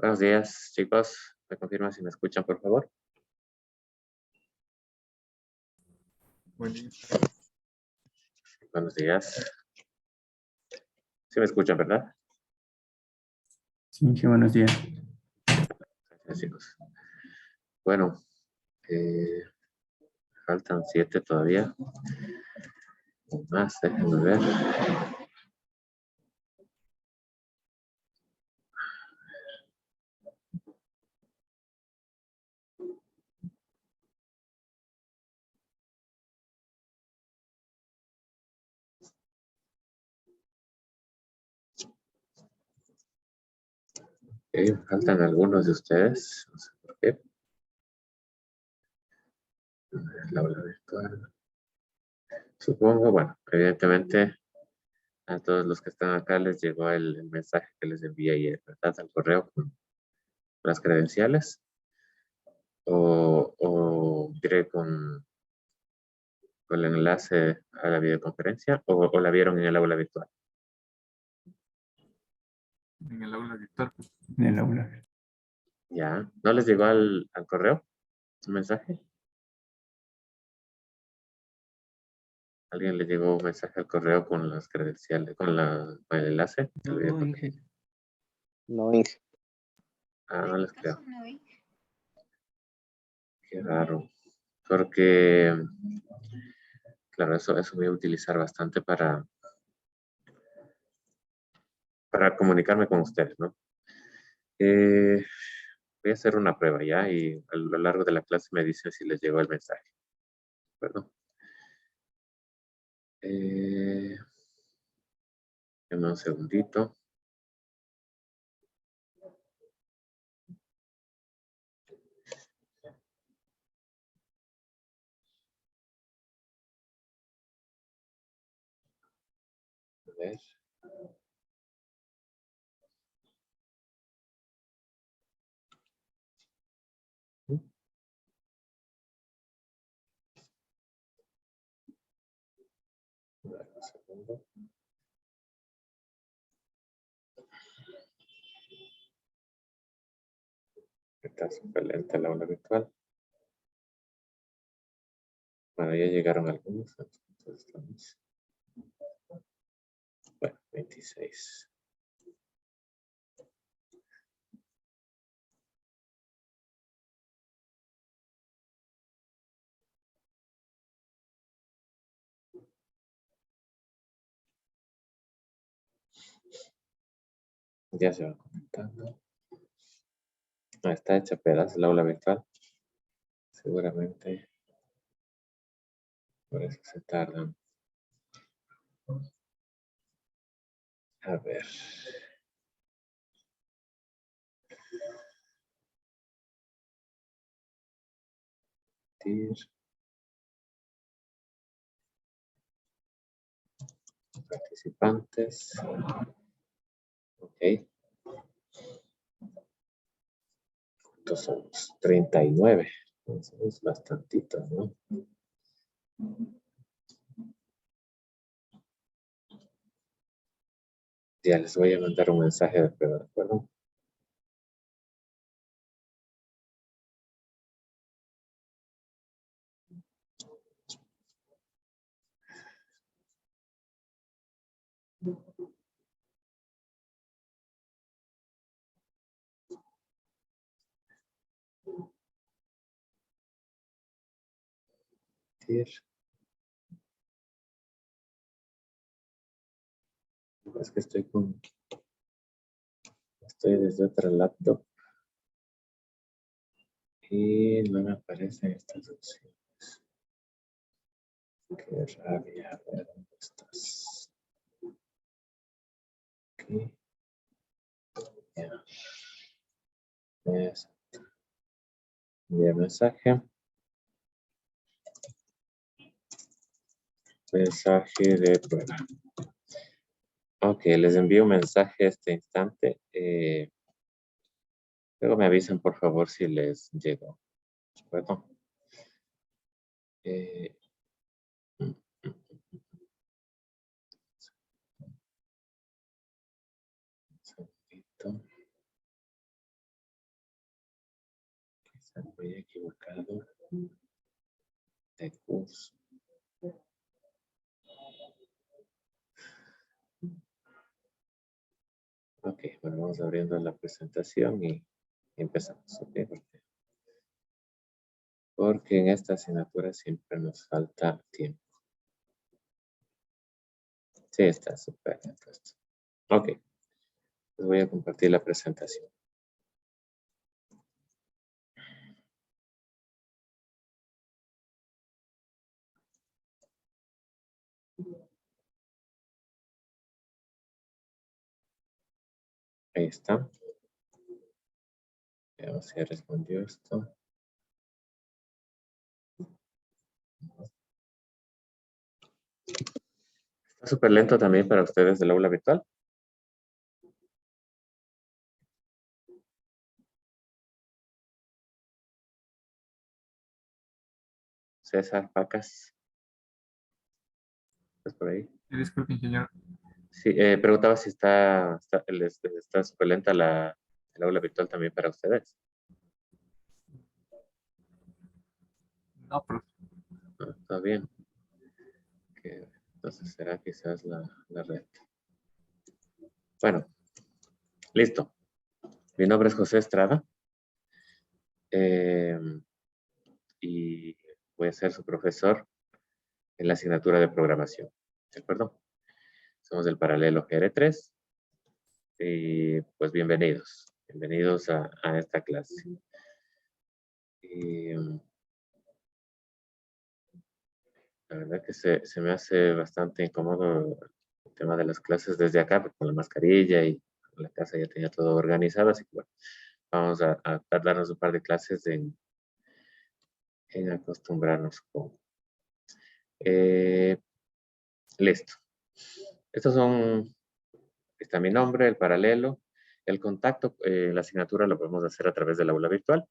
Buenos días, chicos. ¿Me confirman si me escuchan, por favor? Buenos días. Sí me escuchan, ¿verdad? Sí, buenos días. Gracias, chicos. Bueno, faltan 7 todavía. Más, déjenme ver. Ok, faltan algunos de ustedes. No sé por qué. El aula virtual. Supongo, bueno, evidentemente a todos los que están acá les llegó el mensaje que les envié ayer, ¿verdad? Al correo con las credenciales. O diré con el enlace a la videoconferencia o la vieron en el aula virtual. En el aula virtual. En el aula. Ya, ¿no les llegó al correo un mensaje? ¿Alguien le llegó un mensaje al correo con las credenciales, con el enlace? No, Inge. No, Inge. Ah, no les creo. Qué raro. Porque, claro, eso voy a utilizar bastante para comunicarme con ustedes, ¿no? Voy a hacer una prueba ya y a lo largo de la clase me dicen si les llegó el mensaje. Bueno. Dame un segundito. A ver. Un segundo. Está súper lenta la aula virtual. Bueno, ya llegaron algunos. Entonces estamos. Bueno, 26. Ya se va comentando. Ah, está hecha pedazos el aula virtual. Seguramente por eso se tardan. A ver. Participantes. Ok. Estos son 39. Entonces, bastantitos, ¿no? Ya les voy a mandar un mensaje de prueba, ¿de acuerdo? Es que estoy desde otra laptop y no me aparecen estas opciones. Qué rabia. A ver, ¿dónde estás? Aquí. Ya. Enviar mensaje. Mensaje de prueba. Ok, les envío un mensaje este instante. Luego me avisan, por favor, si les llegó. ¿De acuerdo? Eh, mm, mm, un segundito. Muy equivocado. De curso. Ok, bueno, vamos abriendo la presentación y empezamos. Ok, porque en esta asignatura siempre nos falta tiempo. Sí, está súper bien puesto. Ok, les voy a compartir la presentación. Ahí está. Veamos si respondió esto. Está súper lento también para ustedes del aula virtual. César Pacas. ¿Estás por ahí? Disculpe, ingeniero. Sí, preguntaba si está súper lenta el aula virtual también para ustedes. No, pero No, está bien. Entonces será quizás la red. Bueno, listo. Mi nombre es José Estrada. Y voy a ser su profesor en la asignatura de programación. ¿De acuerdo? Somos del paralelo GR3. Y pues bienvenidos. Bienvenidos a esta clase. Y la verdad que se me hace bastante incómodo el tema de las clases desde acá, porque con la mascarilla y la casa ya tenía todo organizado, así que bueno, vamos a tardarnos un par de clases en acostumbrarnos con. Listo. Está mi nombre, el paralelo. El contacto, la asignatura lo podemos hacer a través del aula virtual.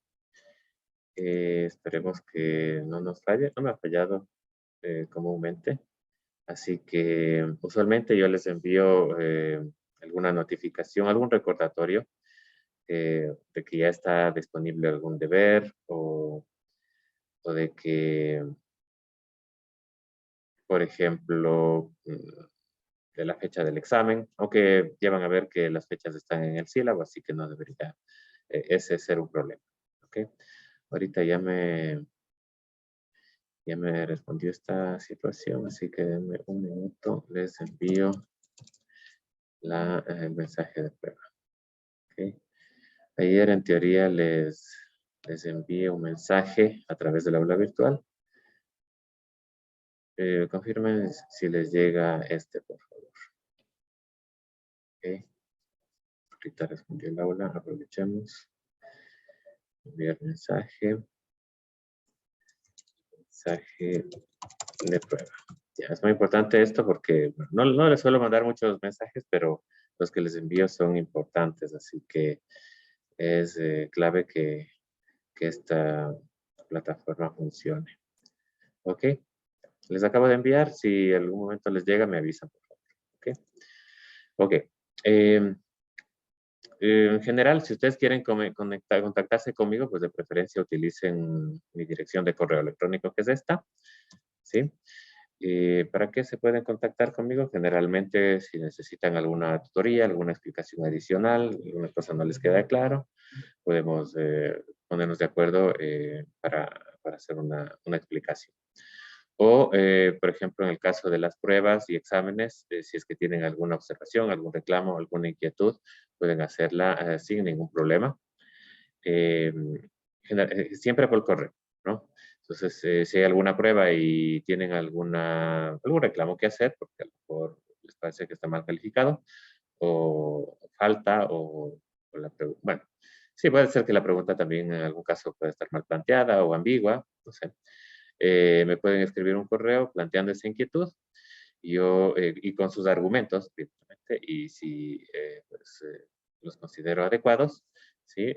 Esperemos que no nos falle. No me ha fallado comúnmente. Así que usualmente yo les envío alguna notificación, algún recordatorio de que ya está disponible algún deber o de que, por ejemplo, de la fecha del examen, aunque ya van a ver que las fechas están en el sílabo, así que no debería ese ser un problema. ¿Okay? Ahorita ya me respondió esta situación, así que denme un minuto, les envío el mensaje de prueba. ¿Okay? Ayer en teoría les envié un mensaje a través del aula virtual. Confirmen si les llega por favor. ¿Okay? Ahorita respondió el aula, aprovechemos. Enviar mensaje de prueba. Ya, es muy importante esto porque bueno, no les suelo mandar muchos mensajes, pero los que les envío son importantes, así que es clave que esta plataforma funcione. ¿Ok? Les acabo de enviar, si en algún momento les llega, me avisan, por favor. ¿Ok? Ok. En general, si ustedes quieren contactarse conmigo, pues de preferencia utilicen mi dirección de correo electrónico, que es esta. ¿Sí? ¿Para qué se pueden contactar conmigo? Generalmente, si necesitan alguna tutoría, alguna explicación adicional, alguna cosa no les queda claro, podemos ponernos de acuerdo para hacer una explicación. O, por ejemplo, en el caso de las pruebas y exámenes, si es que tienen alguna observación, algún reclamo, alguna inquietud, pueden hacerla sin ningún problema. Siempre por correo, ¿no? Entonces, si hay alguna prueba y tienen algún reclamo que hacer, porque a lo mejor les parece que está mal calificado, o falta, bueno, sí, puede ser que la pregunta también en algún caso puede estar mal planteada o ambigua, no sé. Me pueden escribir un correo planteando esa inquietud y con sus argumentos, y si pues, los considero adecuados, ¿sí?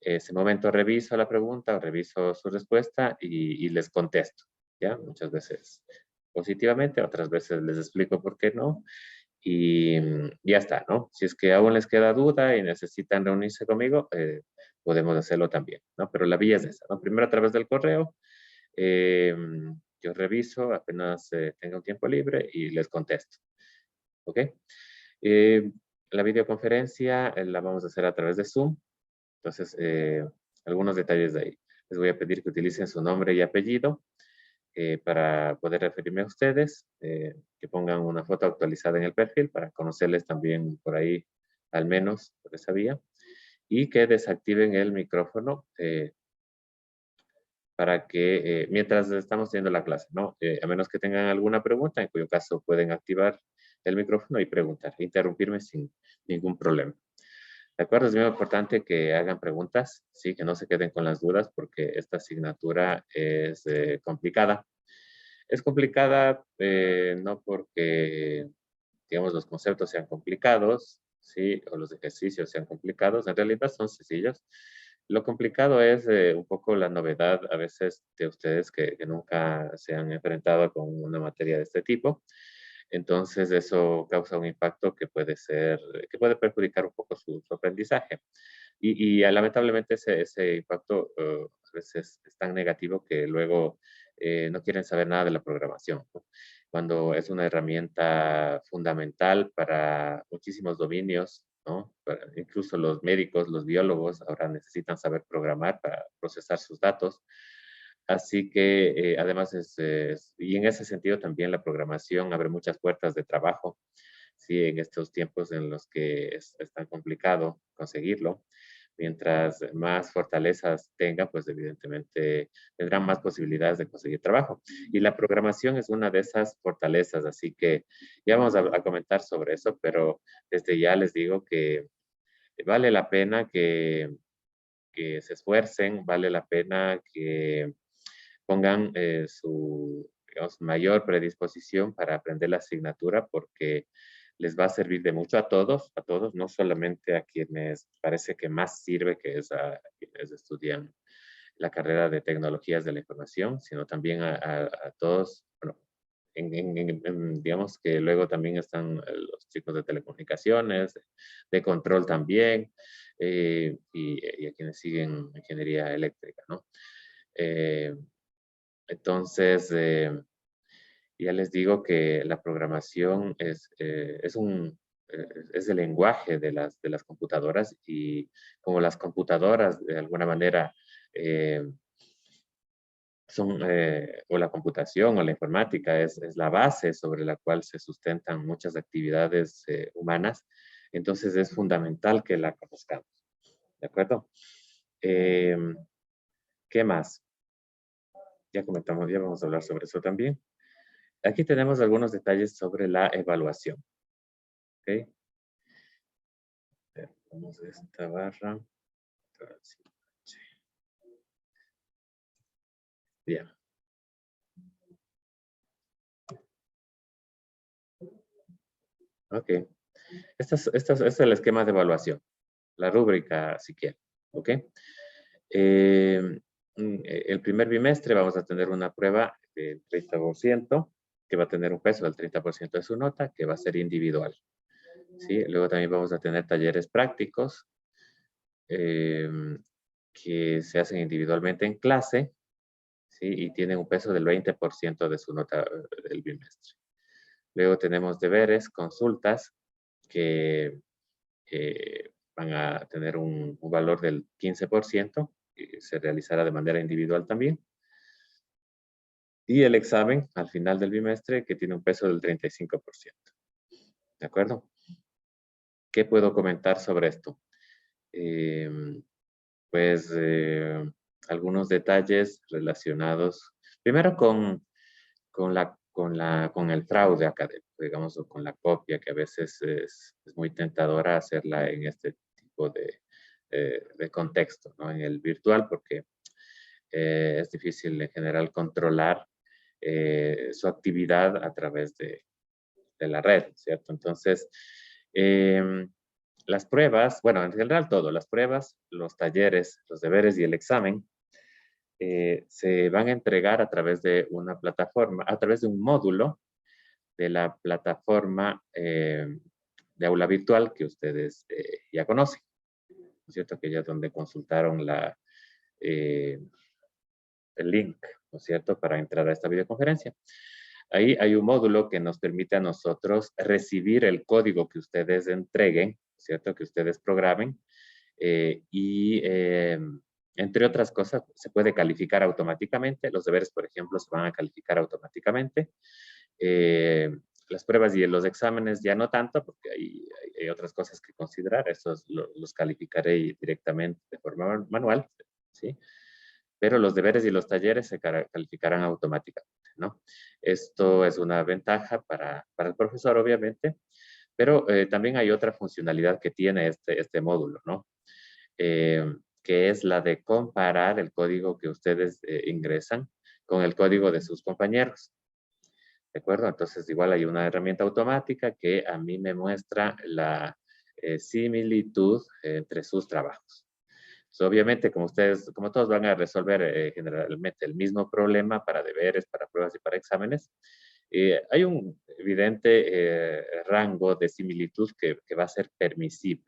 Ese momento reviso la pregunta, reviso su respuesta y les contesto, ¿ya? Muchas veces positivamente, otras veces les explico por qué no, y ya está, ¿no? Si es que aún les queda duda y necesitan reunirse conmigo, podemos hacerlo también, ¿no? Pero la vía es esa, ¿no? Primero a través del correo, yo reviso apenas tenga un tiempo libre y les contesto, ¿ok? Eh, la videoconferencia la vamos a hacer a través de Zoom, entonces algunos detalles de ahí. Les voy a pedir que utilicen su nombre y apellido para poder referirme a ustedes, que pongan una foto actualizada en el perfil para conocerles también por ahí, al menos por esa vía, y que desactiven el micrófono para que, mientras estamos teniendo la clase, ¿no? A menos que tengan alguna pregunta, en cuyo caso pueden activar el micrófono y preguntar, interrumpirme sin ningún problema. ¿De acuerdo? Es muy importante que hagan preguntas, sí, que no se queden con las dudas porque esta asignatura es complicada. Es complicada no porque, digamos, los conceptos sean complicados, sí, o los ejercicios sean complicados, en realidad son sencillos. Lo complicado es un poco la novedad a veces de ustedes que nunca se han enfrentado con una materia de este tipo. Entonces eso causa un impacto que puede ser, que puede perjudicar un poco su aprendizaje. Lamentablemente ese impacto a veces es tan negativo que luego no quieren saber nada de la programación, ¿no? Cuando es una herramienta fundamental para muchísimos dominios, ¿no? Incluso los médicos, los biólogos ahora necesitan saber programar para procesar sus datos. Así que además y en ese sentido también la programación abre muchas puertas de trabajo, ¿sí? En estos tiempos en los que es tan complicado conseguirlo. Mientras más fortalezas tenga, pues evidentemente tendrán más posibilidades de conseguir trabajo. Y la programación es una de esas fortalezas, así que ya vamos a comentar sobre eso, pero desde ya les digo que vale la pena que se esfuercen, vale la pena que pongan su, digamos, mayor predisposición para aprender la asignatura porque les va a servir de mucho a todos, no solamente a quienes parece que más sirve, que es a quienes estudian la carrera de tecnologías de la información, sino también a todos, bueno, digamos que luego también están los chicos de telecomunicaciones, de control también, y a quienes siguen ingeniería eléctrica, ¿no? Eh, entonces, ya les digo que la programación es el lenguaje de las computadoras y como las computadoras de alguna manera eh, o la computación o la informática es la base sobre la cual se sustentan muchas actividades humanas, entonces es fundamental que la conozcamos. ¿De acuerdo? ¿Qué más? Ya comentamos, ya vamos a hablar sobre eso también. Aquí tenemos algunos detalles sobre la evaluación. ¿Ok? Vamos a esta barra. Bien. Ok. Este es el esquema de evaluación. La rúbrica, si quieren. ¿Ok? El primer bimestre vamos a tener una prueba del 30%, que va a tener un peso del 30% de su nota, que va a ser individual. ¿Sí? Luego también vamos a tener talleres prácticos que se hacen individualmente en clase, ¿sí? Y tienen un peso del 20% de su nota del bimestre. Luego tenemos deberes, consultas, que van a tener un valor del 15%, y se realizará de manera individual también. Y el examen al final del bimestre, que tiene un peso del 35%. ¿De acuerdo? ¿Qué puedo comentar sobre esto? Pues algunos detalles relacionados, primero con el fraude académico, digamos, o con la copia, que a veces es muy tentadora hacerla en este tipo de contexto, ¿no? En el virtual, porque es difícil en general controlar su actividad a través de la red, ¿cierto? Entonces, las pruebas, bueno, en general todo, las pruebas, los talleres, los deberes y el examen se van a entregar a través de una plataforma, a través de un módulo de la plataforma de aula virtual que ustedes ya conocen. es cierto? Que ya es donde consultaron el link, ¿no es cierto?, para entrar a esta videoconferencia. Ahí hay un módulo que nos permite a nosotros recibir el código que ustedes entreguen, ¿cierto?, que ustedes programen, entre otras cosas, se puede calificar automáticamente. Los deberes, por ejemplo, se van a calificar automáticamente. Las pruebas y los exámenes ya no tanto, porque hay otras cosas que considerar. Esos los calificaré directamente de forma manual, ¿sí? Pero los deberes y los talleres se calificarán automáticamente, ¿no? Esto es una ventaja para el profesor, obviamente, pero también hay otra funcionalidad que tiene este módulo, ¿no? Que es la de comparar el código que ustedes ingresan con el código de sus compañeros. ¿De acuerdo? Entonces, igual hay una herramienta automática que a mí me muestra la similitud entre sus trabajos. So, obviamente, como todos van a resolver generalmente el mismo problema para deberes, para pruebas y para exámenes, hay un evidente rango de similitud que va a ser permisible.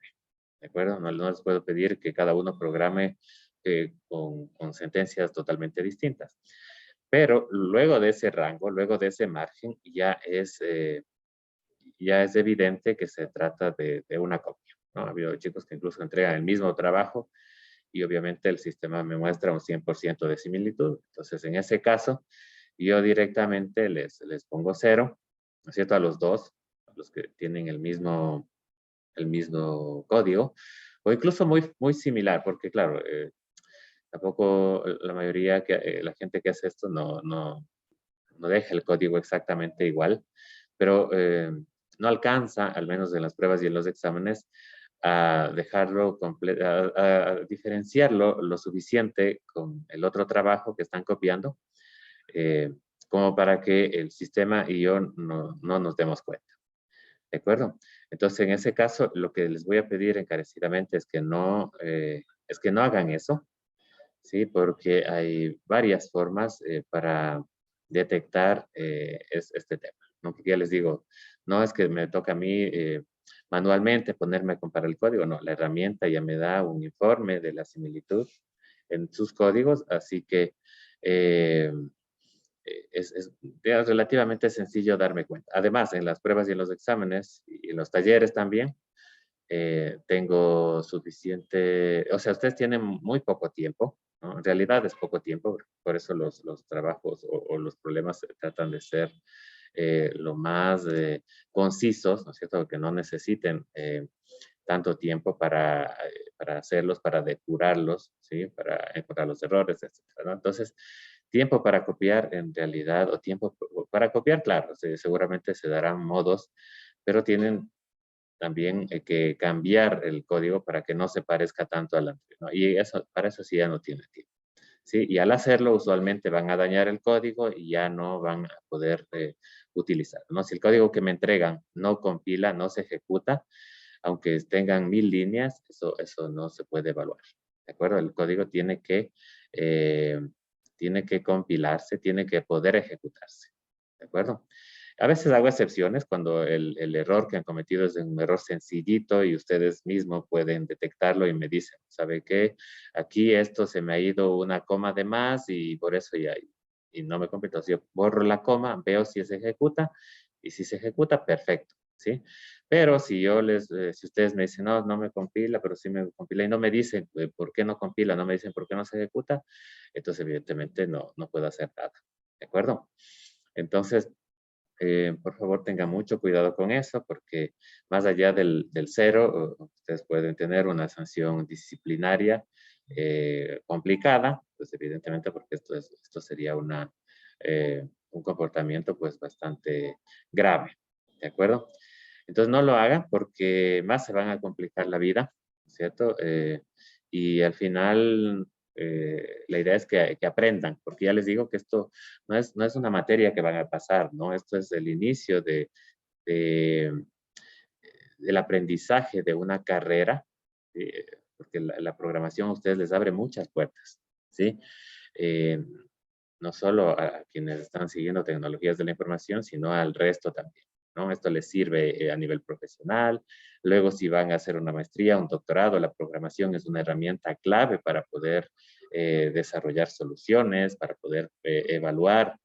¿De acuerdo? No les puedo pedir que cada uno programe con sentencias totalmente distintas. Pero luego de ese rango, luego de ese margen, ya es evidente que se trata de una copia, ¿no? Ha habido chicos que incluso entregan el mismo trabajo y obviamente el sistema me muestra un 100% de similitud. Entonces, en ese caso, yo directamente les pongo 0, ¿no es cierto?, a los dos, a los que tienen el mismo código, o incluso muy similar, porque claro, tampoco la mayoría, la gente que hace esto no deja el código exactamente igual, pero no alcanza, al menos en las pruebas y en los exámenes, a dejarlo a diferenciarlo lo suficiente con el otro trabajo que están copiando, como para que el sistema y yo no nos demos cuenta. ¿De acuerdo? Entonces, en ese caso, lo que les voy a pedir encarecidamente es que no hagan eso, ¿sí? Porque hay varias formas para detectar este tema, ¿no? Porque ya les digo, no es que me toca a mí manualmente ponerme a comparar el código, no, la herramienta ya me da un informe de la similitud en sus códigos, así que es relativamente sencillo darme cuenta. Además, en las pruebas y en los exámenes y en los talleres también, tengo suficiente, o sea, ustedes tienen muy poco tiempo, ¿no? En realidad es poco tiempo, por eso los trabajos o los problemas se tratan de ser lo más concisos, ¿no es cierto? Que no necesiten tanto tiempo para hacerlos, para depurarlos, ¿sí? Para encontrar los errores, etcétera, ¿no? Entonces, tiempo para copiar en realidad, o tiempo para copiar, claro, seguramente se darán modos, pero tienen también que cambiar el código para que no se parezca tanto al anterior, ¿no? Y para eso sí ya no tiene tiempo, ¿sí? Y al hacerlo, usualmente van a dañar el código y ya no van a poder utilizarlo, ¿no? Si el código que me entregan no compila, no se ejecuta, aunque tengan 1000 líneas, eso no se puede evaluar, ¿de acuerdo? El código tiene que compilarse, tiene que poder ejecutarse, ¿de acuerdo? A veces hago excepciones cuando el error que han cometido es un error sencillito y ustedes mismos pueden detectarlo y me dicen, ¿sabe qué? Aquí esto se me ha ido una coma de más y por eso ya, y no me completo. Entonces yo borro la coma, veo si se ejecuta y si se ejecuta, perfecto, ¿sí? Pero si si ustedes me dicen, no me compila, pero sí me compila y no me dicen por qué no compila, no me dicen por qué no se ejecuta, entonces evidentemente no puedo hacer nada, ¿de acuerdo? Entonces, por favor, tengan mucho cuidado con eso, porque más allá del 0, ustedes pueden tener una sanción disciplinaria complicada, pues evidentemente porque esto sería un comportamiento pues bastante grave, ¿de acuerdo? Entonces no lo hagan porque más se van a complicar la vida, ¿cierto? Y al final la idea es que aprendan, porque ya les digo que esto no es una materia que van a pasar, ¿no? Esto es el inicio de- del aprendizaje de una carrera, porque la programación a ustedes les abre muchas puertas, ¿sí? Eh, no solo a quienes están siguiendo tecnologías de la información, sino al resto también. ¿no? Esto les sirve a nivel profesional. Luego, si van a hacer una maestría, un doctorado, la programación es una herramienta clave para poder desarrollar soluciones, para poder evaluar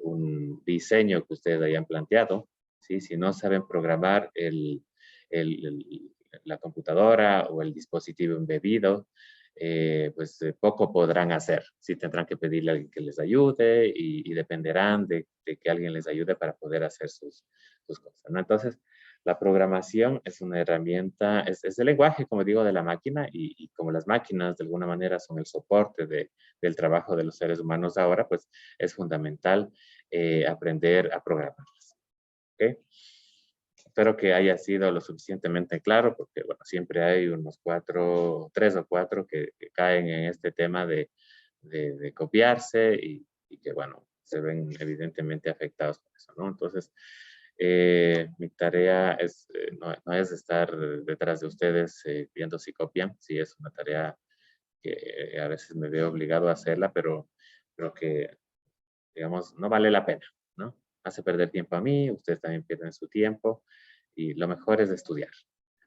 un diseño que ustedes hayan planteado. ¿Sí? Si no saben programar la computadora o el dispositivo embebido, pues poco podrán hacer. Sí tendrán que pedirle a alguien que les ayude y dependerán de que alguien les ayude para poder hacer sus cosas, ¿no? Entonces, la programación es una herramienta, es el lenguaje, como digo, de la máquina y como las máquinas de alguna manera son el soporte del trabajo de los seres humanos ahora, pues es fundamental aprender a programarlas. ¿Okay? Espero que haya sido lo suficientemente claro, porque bueno, siempre hay unos 3 o 4 que caen en este tema de copiarse y que bueno, se ven evidentemente afectados por eso, ¿no? Entonces, mi tarea es, no es estar detrás de ustedes viendo si copian, sí es una tarea que a veces me veo obligado a hacerla, pero creo que, digamos, no vale la pena, ¿no? Hace perder tiempo a mí, ustedes también pierden su tiempo y lo mejor es estudiar.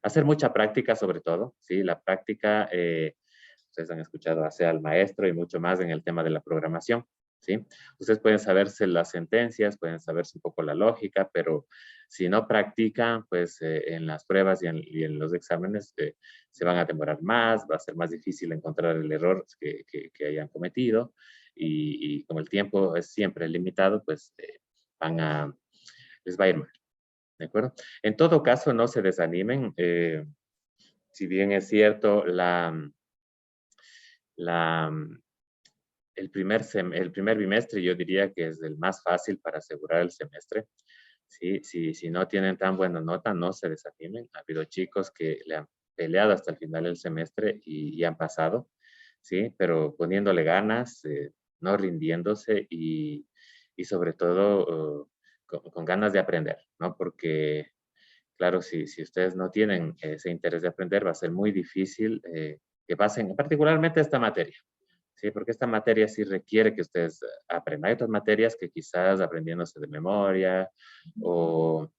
Hacer mucha práctica sobre todo, ¿sí? La práctica, ustedes han escuchado hacia al maestro y mucho más en el tema de la programación, ¿sí? Ustedes pueden saberse las sentencias, pueden saberse un poco la lógica, pero si no practican, pues en las pruebas y en los exámenes se van a demorar más, va a ser más difícil encontrar el error que hayan cometido y como el tiempo es siempre limitado, pues les va a ir mal, ¿de acuerdo? En todo caso, no se desanimen. Si bien es cierto, la, el primer bimestre yo diría que es el más fácil para asegurar el semestre. ¿Sí? Si no tienen tan buena nota, no se desanimen. Ha habido chicos que le han peleado hasta el final del semestre y han pasado, ¿sí? Pero poniéndole ganas, no rindiéndose y sobre todo con ganas de aprender, ¿no? Porque, claro, si ustedes no tienen ese interés de aprender, va a ser muy difícil que pasen, particularmente esta materia. Sí, porque esta materia sí requiere que ustedes aprendan. Hay otras materias que quizás aprendiéndose de memoria o,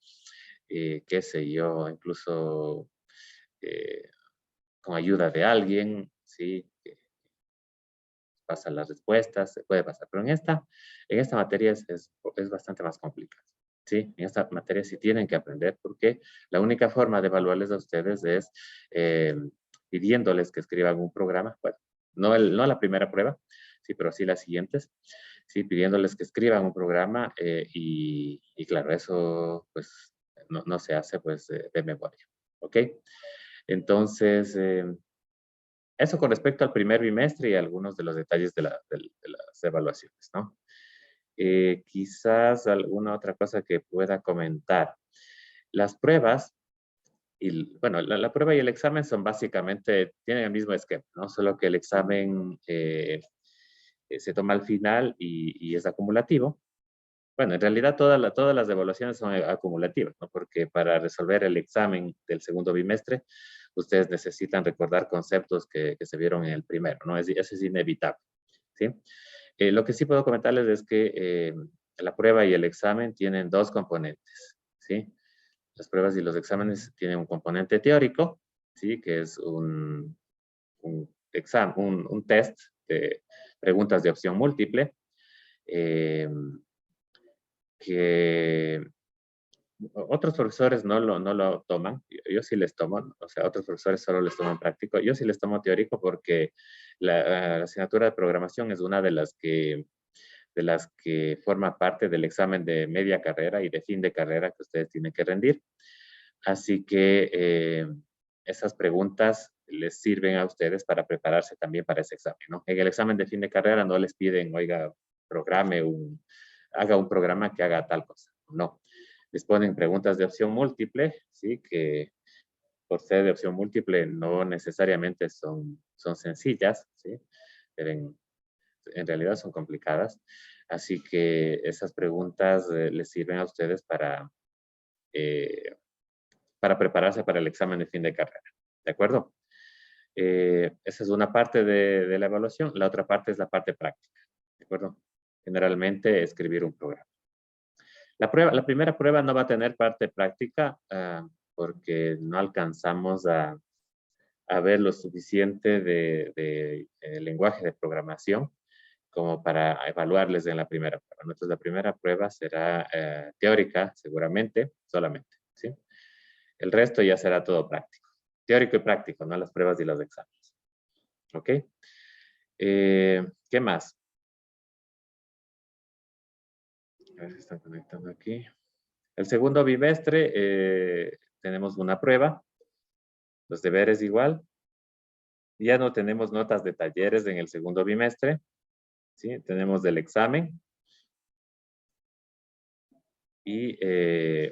qué sé yo, incluso eh, con ayuda de alguien, ¿sí? Que pasan las respuestas, se puede pasar. Pero en esta materia es bastante más complicado. ¿Sí? En esta materia sí tienen que aprender porque la única forma de evaluarles a ustedes es eh, pidiéndoles que escriban un programa, bueno, no la primera prueba, sí, pero sí las siguientes, sí, pidiéndoles que escriban un programa y claro, eso pues no se hace pues de memoria, ¿ok? Entonces, eso con respecto al primer bimestre y algunos de los detalles de las evaluaciones, ¿no? Quizás alguna otra cosa que pueda comentar. Las pruebas, bueno, la prueba y el examen son básicamente, tienen el mismo esquema, ¿no? Solo que el examen se toma al final y es acumulativo. Bueno, en realidad todas las evaluaciones son acumulativas, ¿no? Porque para resolver el examen del segundo bimestre, ustedes necesitan recordar conceptos que se vieron en el primero, ¿no? Eso es inevitable, ¿sí? Lo que sí puedo comentarles es que la prueba y el examen tienen dos componentes, ¿sí? Las pruebas y los exámenes tienen un componente teórico, ¿sí? Que es un test de preguntas de opción múltiple, eh, que otros profesores no lo toman, yo sí les tomo, o sea, otros profesores solo les toman práctico, yo sí les tomo teórico porque la asignatura de programación es una de las que forma parte del examen de media carrera y de fin de carrera que ustedes tienen que rendir. Así que esas preguntas les sirven a ustedes para prepararse también para ese examen, ¿no? En el examen de fin de carrera no les piden, oiga, haga un programa que haga tal cosa. No. Les ponen preguntas de opción múltiple, ¿sí? Que por ser de opción múltiple no necesariamente son sencillas, ¿sí? Pero en realidad son complicadas. Así que esas preguntas les sirven a ustedes eh, para prepararse para el examen de fin de carrera. ¿De acuerdo? Esa es una parte de la evaluación. La otra parte es la parte práctica. ¿De acuerdo? Generalmente escribir un programa. La primera prueba no va a tener parte práctica porque no alcanzamos a ver lo suficiente de lenguaje de programación como para evaluarles en la primera prueba. Entonces, la primera prueba será teórica, seguramente, solamente, ¿sí? El resto ya será todo práctico. Teórico y práctico, no las pruebas y los exámenes. ¿Ok? ¿Qué más? A ver si están conectando aquí. El segundo bimestre tenemos una prueba. Los deberes igual. Ya no tenemos notas de talleres en el segundo bimestre. ¿Sí? Tenemos del examen y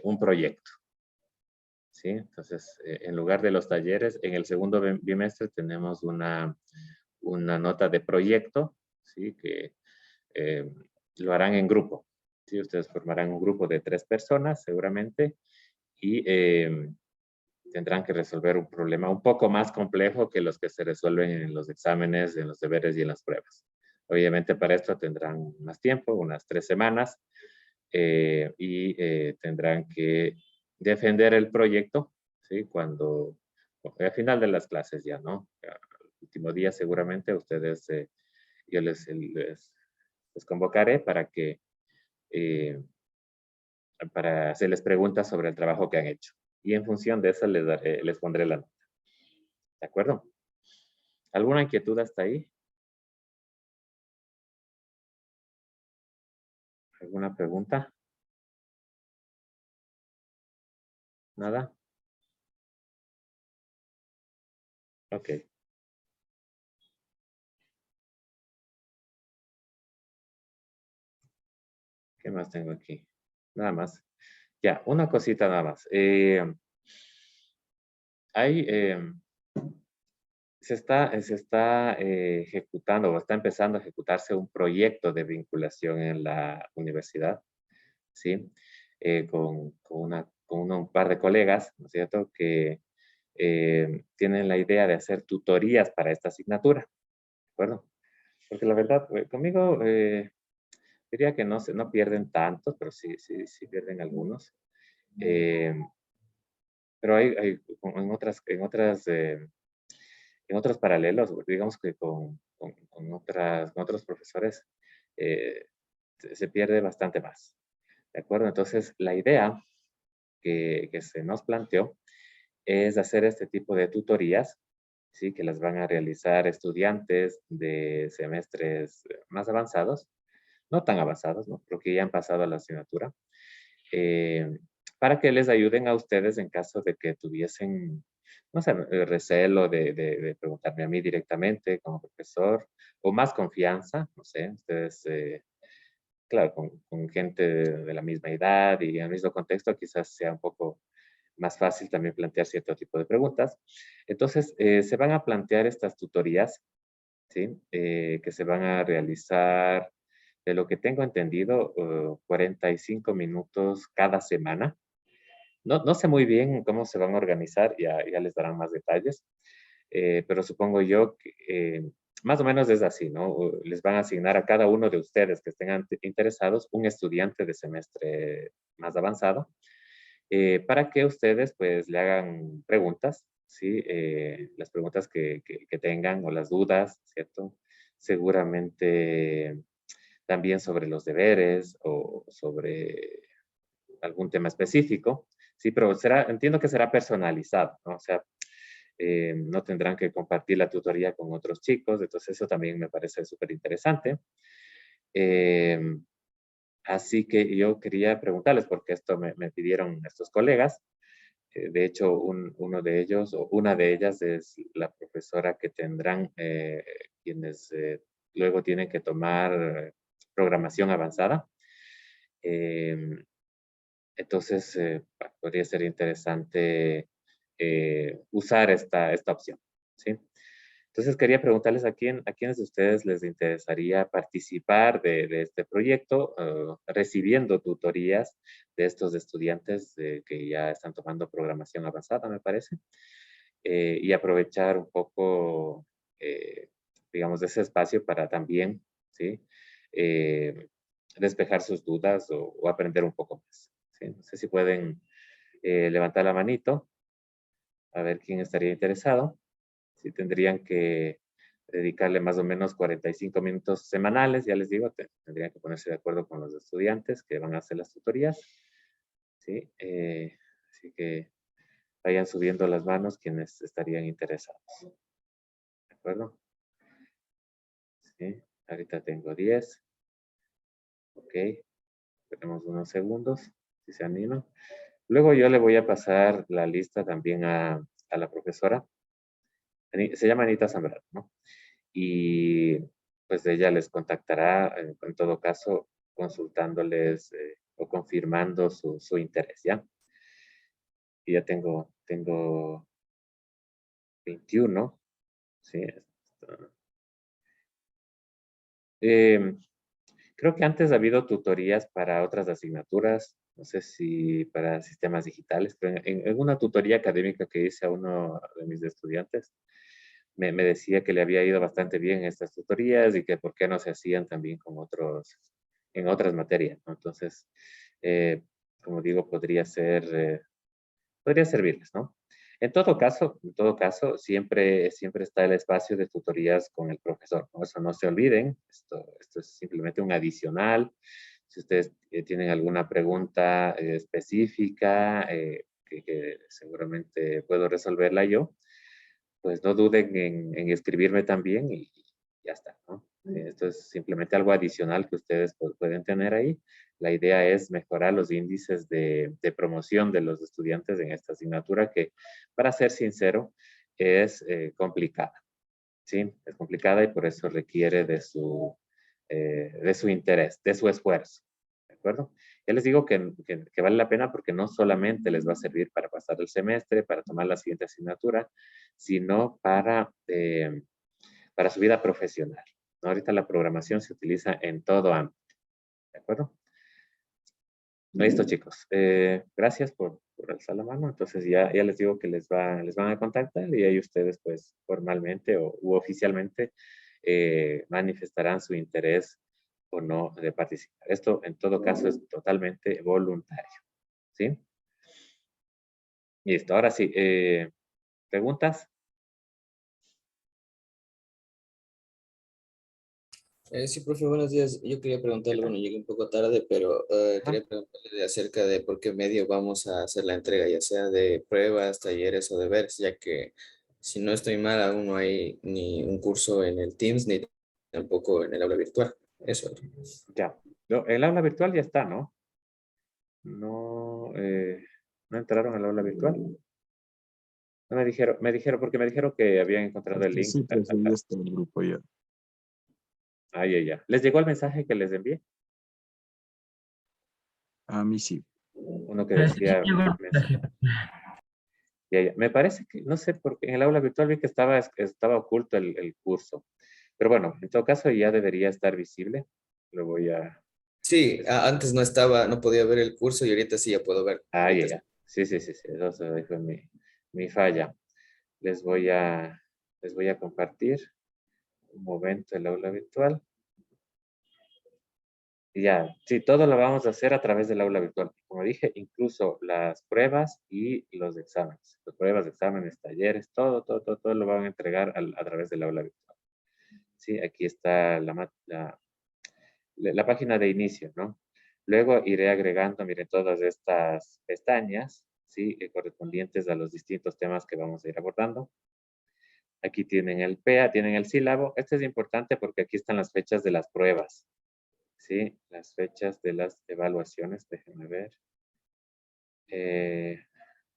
un proyecto. ¿Sí? Entonces, en lugar de los talleres, en el segundo bimestre tenemos una nota de proyecto, ¿sí? Que lo harán en grupo. ¿Sí? Ustedes formarán un grupo de 3 personas, seguramente, y tendrán que resolver un problema un poco más complejo que los que se resuelven en los exámenes, en los deberes y en las pruebas. Obviamente para esto tendrán más tiempo, unas 3 semanas, y tendrán que defender el proyecto, ¿sí? Cuando, al final de las clases ya, ¿no? El último día seguramente ustedes, yo les convocaré eh, para hacerles preguntas sobre el trabajo que han hecho. Y en función de eso les pondré la nota. ¿De acuerdo? ¿Alguna inquietud hasta ahí? ¿Alguna pregunta? ¿Nada? Ok. ¿Qué más tengo aquí? Nada más. Ya, una cosita nada más. Hay, se está ejecutando o está empezando a ejecutarse un proyecto de vinculación en la universidad, ¿sí? Con un par de colegas, ¿no es cierto?, que tienen la idea de hacer tutorías para esta asignatura, ¿de acuerdo? Porque la verdad, conmigo diría que no pierden tantos, pero sí pierden algunos. Eh, pero hay en otros paralelos, digamos que con otros profesores, se pierde bastante más. ¿De acuerdo? Entonces, la idea que se nos planteó es hacer este tipo de tutorías, ¿sí? Que las van a realizar estudiantes de semestres más avanzados, no tan avanzados, ¿no? Pero que ya han pasado a la asignatura, eh, para que les ayuden a ustedes en caso de que tuviesen, no sé, recelo de preguntarme a mí directamente como profesor, o más confianza, no sé, ustedes, claro, con gente de la misma edad y en el mismo contexto, quizás sea un poco más fácil también plantear cierto tipo de preguntas. Entonces, se van a plantear estas tutorías, ¿sí? Que se van a realizar, de lo que tengo entendido, 45 minutos cada semana. No sé muy bien cómo se van a organizar, ya les darán más detalles, pero supongo yo que más o menos es así, ¿no? Les van a asignar a cada uno de ustedes que estén interesados un estudiante de semestre más avanzado, para que ustedes pues le hagan preguntas, ¿sí? Las preguntas que tengan o las dudas, ¿cierto? Seguramente también sobre los deberes o sobre algún tema específico, sí, pero entiendo que será personalizado, ¿no? O sea, no tendrán que compartir la tutoría con otros chicos, entonces eso también me parece súper interesante. Eh, Así que yo quería preguntarles, porque esto me pidieron estos colegas. De hecho, uno de ellos o una de ellas es la profesora que tendrán quienes luego tienen que tomar programación avanzada. Eh, entonces, podría ser interesante usar esta opción, ¿sí? Entonces, quería preguntarles a quiénes de ustedes les interesaría participar de este proyecto, recibiendo tutorías de estos estudiantes que ya están tomando programación avanzada, me parece, y aprovechar un poco, digamos, ese espacio para también, ¿sí? despejar sus dudas o aprender un poco más. ¿Sí? No sé si pueden levantar la manito, a ver quién estaría interesado. Si tendrían que dedicarle más o menos 45 minutos semanales, ya les digo, tendrían que ponerse de acuerdo con los estudiantes que van a hacer las tutorías. ¿Sí? Así que vayan subiendo las manos quienes estarían interesados. ¿De acuerdo? Sí, ahorita tengo 10. Ok, tenemos unos segundos, si se animan. Luego yo le voy a pasar la lista también a la profesora. Se llama Anita Zambrano, ¿no? Y pues ella les contactará, en todo caso, consultándoles o confirmando su interés, ¿ya? Y ya tengo 21, ¿sí? Eh, Creo que antes ha habido tutorías para otras asignaturas, no sé si para sistemas digitales, pero en una tutoría académica que hice a uno de mis estudiantes, me decía que le había ido bastante bien estas tutorías y que por qué no se hacían también con en otras materias, ¿no? Entonces, eh, como digo, podría servirles, ¿no? En todo caso, siempre está el espacio de tutorías con el profesor, ¿no? Eso no se olviden, esto es simplemente un adicional. Si ustedes tienen alguna pregunta específica que seguramente puedo resolverla yo, pues no duden en escribirme también y ya está, ¿no? Esto es simplemente algo adicional que ustedes pueden tener ahí. La idea es mejorar los índices de promoción de los estudiantes en esta asignatura que, para ser sincero, es complicada, ¿sí? Es complicada y por eso requiere de su interés, de su esfuerzo, ¿de acuerdo? Ya les digo que vale la pena porque no solamente les va a servir para pasar el semestre, para tomar la siguiente asignatura, sino para su vida profesional, ¿no? Ahorita la programación se utiliza en todo ámbito, ¿de acuerdo? Listo, chicos. Gracias por alzar la mano. Entonces ya les digo que les van a contactar y ahí ustedes pues formalmente u oficialmente manifestarán su interés o no de participar. Esto en todo caso es totalmente voluntario. ¿Sí? Listo. Ahora sí. ¿Preguntas? Sí, profe, buenos días. Yo quería ¿Qué preguntarle, tal? bueno, llegué un poco tarde, pero Ajá. quería preguntarle acerca de por qué medio vamos a hacer la entrega, ya sea de pruebas, talleres o deberes, ya que si no estoy mal, aún no hay ni un curso en el Teams ni tampoco en el aula virtual. Eso. Ya. El aula virtual ya está, ¿no? No, no entraron al aula virtual. No porque me dijeron que habían encontrado el link Sí, profe, ya está el grupo ya. Ah, ya, ya. ¿Les llegó el mensaje que les envié? A mí sí. Uno que Sí, sí decía, llegó el mensaje. ya, ya. Me parece que, no sé, porque en el aula virtual vi que estaba oculto el curso. Pero bueno, en todo caso ya debería estar visible. Lo voy a... Sí, antes no estaba, no podía ver el curso y ahorita sí ya puedo ver. Ah, ya, Ahorita ya. Sí, sí, sí, sí. Eso fue mi falla. Les voy a, les voy a compartir un momento el aula virtual. Y ya, sí, todo lo vamos a hacer a través del aula virtual. Como dije, incluso las pruebas y los exámenes. Las pruebas, exámenes, talleres, todo lo van a entregar a través del aula virtual. Sí, aquí está la página de inicio, ¿no? Luego iré agregando, miren, todas estas pestañas, ¿sí? Correspondientes a los distintos temas que vamos a ir abordando. Aquí tienen el PEA, tienen el sílabo. Este es importante porque aquí están las fechas de las pruebas, ¿sí? Las fechas de las evaluaciones, déjenme ver.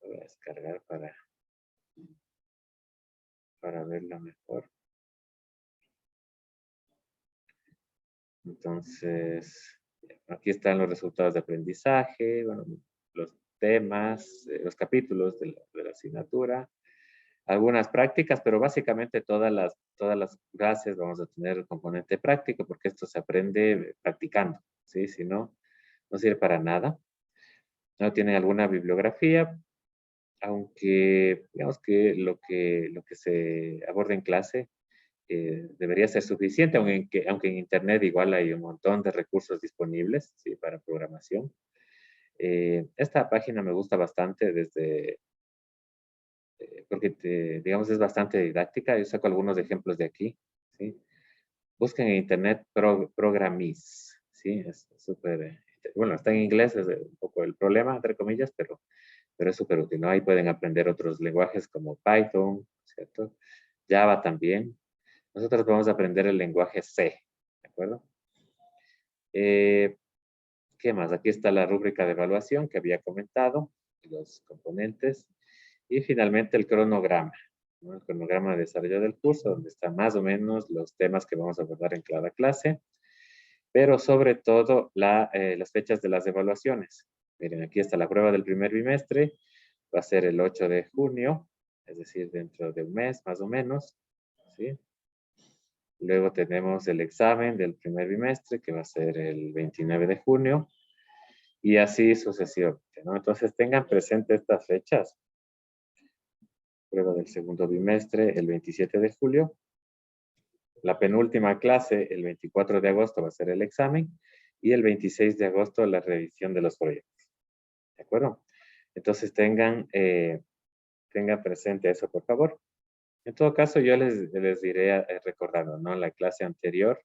Lo voy a descargar para verlo mejor. Entonces, aquí están los resultados de aprendizaje, bueno, los temas, los capítulos de la asignatura, algunas prácticas, pero básicamente todas las clases vamos a tener el componente práctico porque esto se aprende practicando, ¿sí? Si no, no sirve para nada. No tienen alguna bibliografía, aunque digamos que lo que se aborda en clase debería ser suficiente, aunque en Internet igual hay un montón de recursos disponibles, ¿sí? Para programación. Esta página me gusta bastante porque, digamos, es bastante didáctica. Yo saco algunos ejemplos de aquí, ¿sí? Busquen en Internet Programmis, ¿sí? Es súper, bueno, está en inglés, es un poco el problema, entre comillas, pero es súper útil, ¿no? Ahí pueden aprender otros lenguajes como Python, ¿cierto? Java también. Nosotros vamos a aprender el lenguaje C, ¿de acuerdo? ¿Qué más? Aquí está la rúbrica de evaluación que había comentado, los componentes, y finalmente el cronograma, ¿no? El cronograma de desarrollo del curso, donde están más o menos los temas que vamos a abordar en cada clase, pero sobre todo las fechas de las evaluaciones. Miren, aquí está la prueba del primer bimestre, va a ser el 8 de junio, es decir, dentro de un mes más o menos, ¿sí? Luego tenemos el examen del primer bimestre, que va a ser el 29 de junio, y así sucesivamente, ¿no? Entonces tengan presente estas fechas. Prueba del segundo bimestre, el 27 de julio. La penúltima clase, el 24 de agosto, va a ser el examen, y el 26 de agosto la revisión de los proyectos. ¿De acuerdo? Entonces tengan presente eso, por favor. En todo caso, yo les diré, recordando, ¿no? La clase anterior,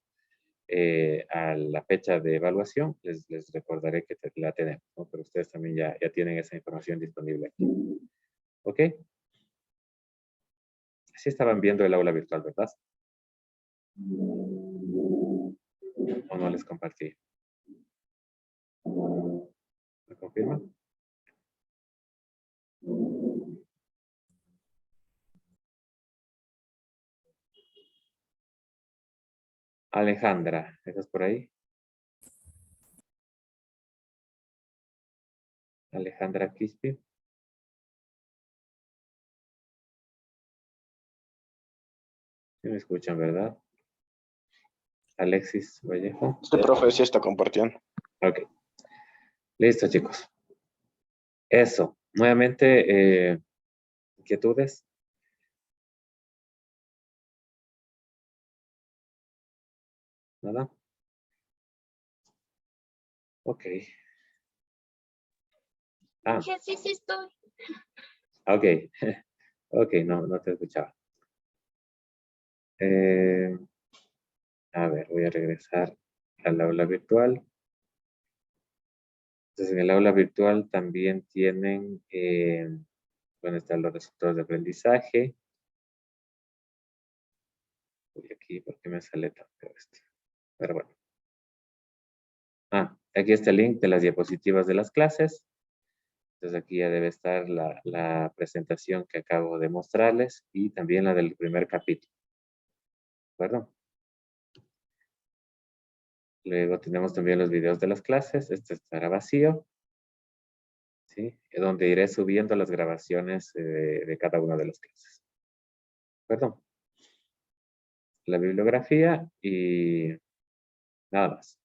a la fecha de evaluación, les recordaré que la tenemos, ¿no? Pero ustedes también ya tienen esa información disponible aquí. ¿Ok? Sí estaban viendo el aula virtual, ¿verdad? ¿O no les compartí? ¿Me confirman? Alejandra, ¿estás por ahí? Alejandra Quispe. ¿Sí me escuchan, verdad? Alexis Vallejo. Este profe sí está compartiendo. Ok. Listo, chicos. Eso. Nuevamente, ¿inquietudes? ¿Nada? Ok. Ah, Sí, sí estoy. ok. Ok, no te escuchaba. A ver, voy a regresar al aula virtual. Entonces, en el aula virtual también tienen, bueno, están los resultados de aprendizaje. Voy aquí porque me sale tan feo esto. Pero bueno. Aquí está el link de las diapositivas de las clases. Entonces aquí ya debe estar la presentación que acabo de mostrarles y también la del primer capítulo. ¿De acuerdo? Luego tenemos también los videos de las clases. Este estará vacío, ¿sí? Donde iré subiendo las grabaciones de cada una de las clases. ¿De acuerdo? La bibliografía y nada más.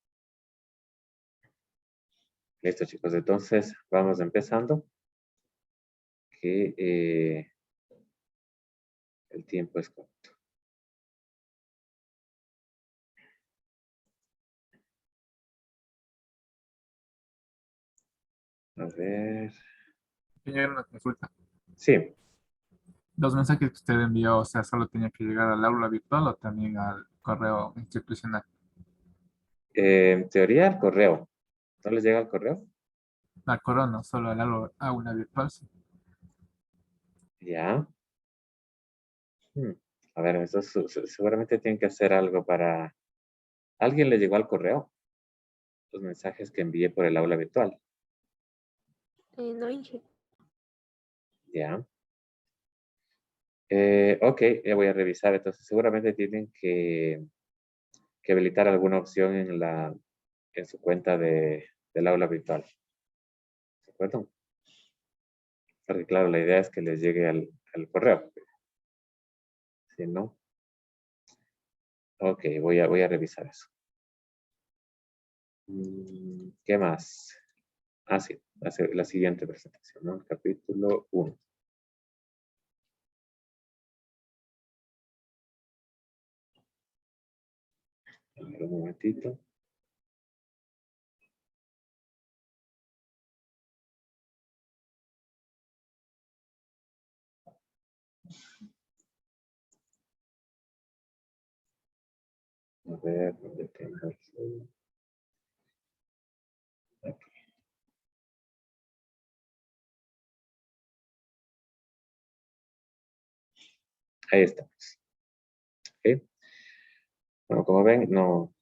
Listo, chicos. Entonces, vamos empezando. Que el tiempo es corto. A ver. Señor, una consulta. Sí. Los mensajes que usted envió, o sea, ¿solo tenía que llegar al aula virtual o también al correo institucional? En teoría, el correo. ¿No les llega el correo? Al correo no, solo al aula virtual, sí. Ya. A ver, eso seguramente tienen que hacer algo para... ¿Alguien le llegó al correo? Los mensajes que envié por el aula virtual. No, Inge. Ya. Ok, ya voy a revisar. Entonces, seguramente tienen que habilitar alguna opción en su cuenta del aula virtual. ¿De acuerdo? Porque claro, la idea es que les llegue al correo. Si no. Ok, voy a revisar eso. ¿Qué más? Sí, la siguiente presentación, ¿no? Capítulo 1. A ver, un momentito. A ver, ¿dónde tengo el- aquí. Ahí estamos. ¿Ok? Bueno, como ven, no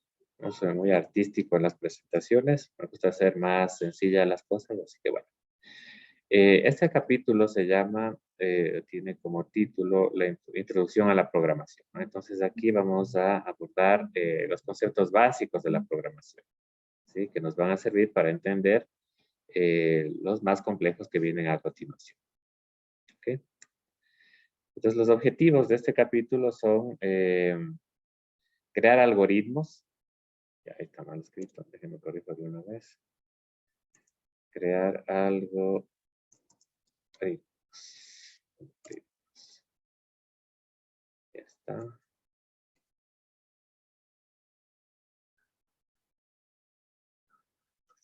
soy muy artístico en las presentaciones. Me gusta hacer más sencillas las cosas, así que bueno. Este capítulo se llama, tiene como título la introducción a la programación, ¿no? Entonces aquí vamos a abordar los conceptos básicos de la programación, ¿sí? Que nos van a servir para entender los más complejos que vienen a continuación. ¿Ok? Entonces los objetivos de este capítulo son crear algoritmos. Ya está mal escrito, déjenme corregirlo de una vez. Crear algo. Ahí. Ya está.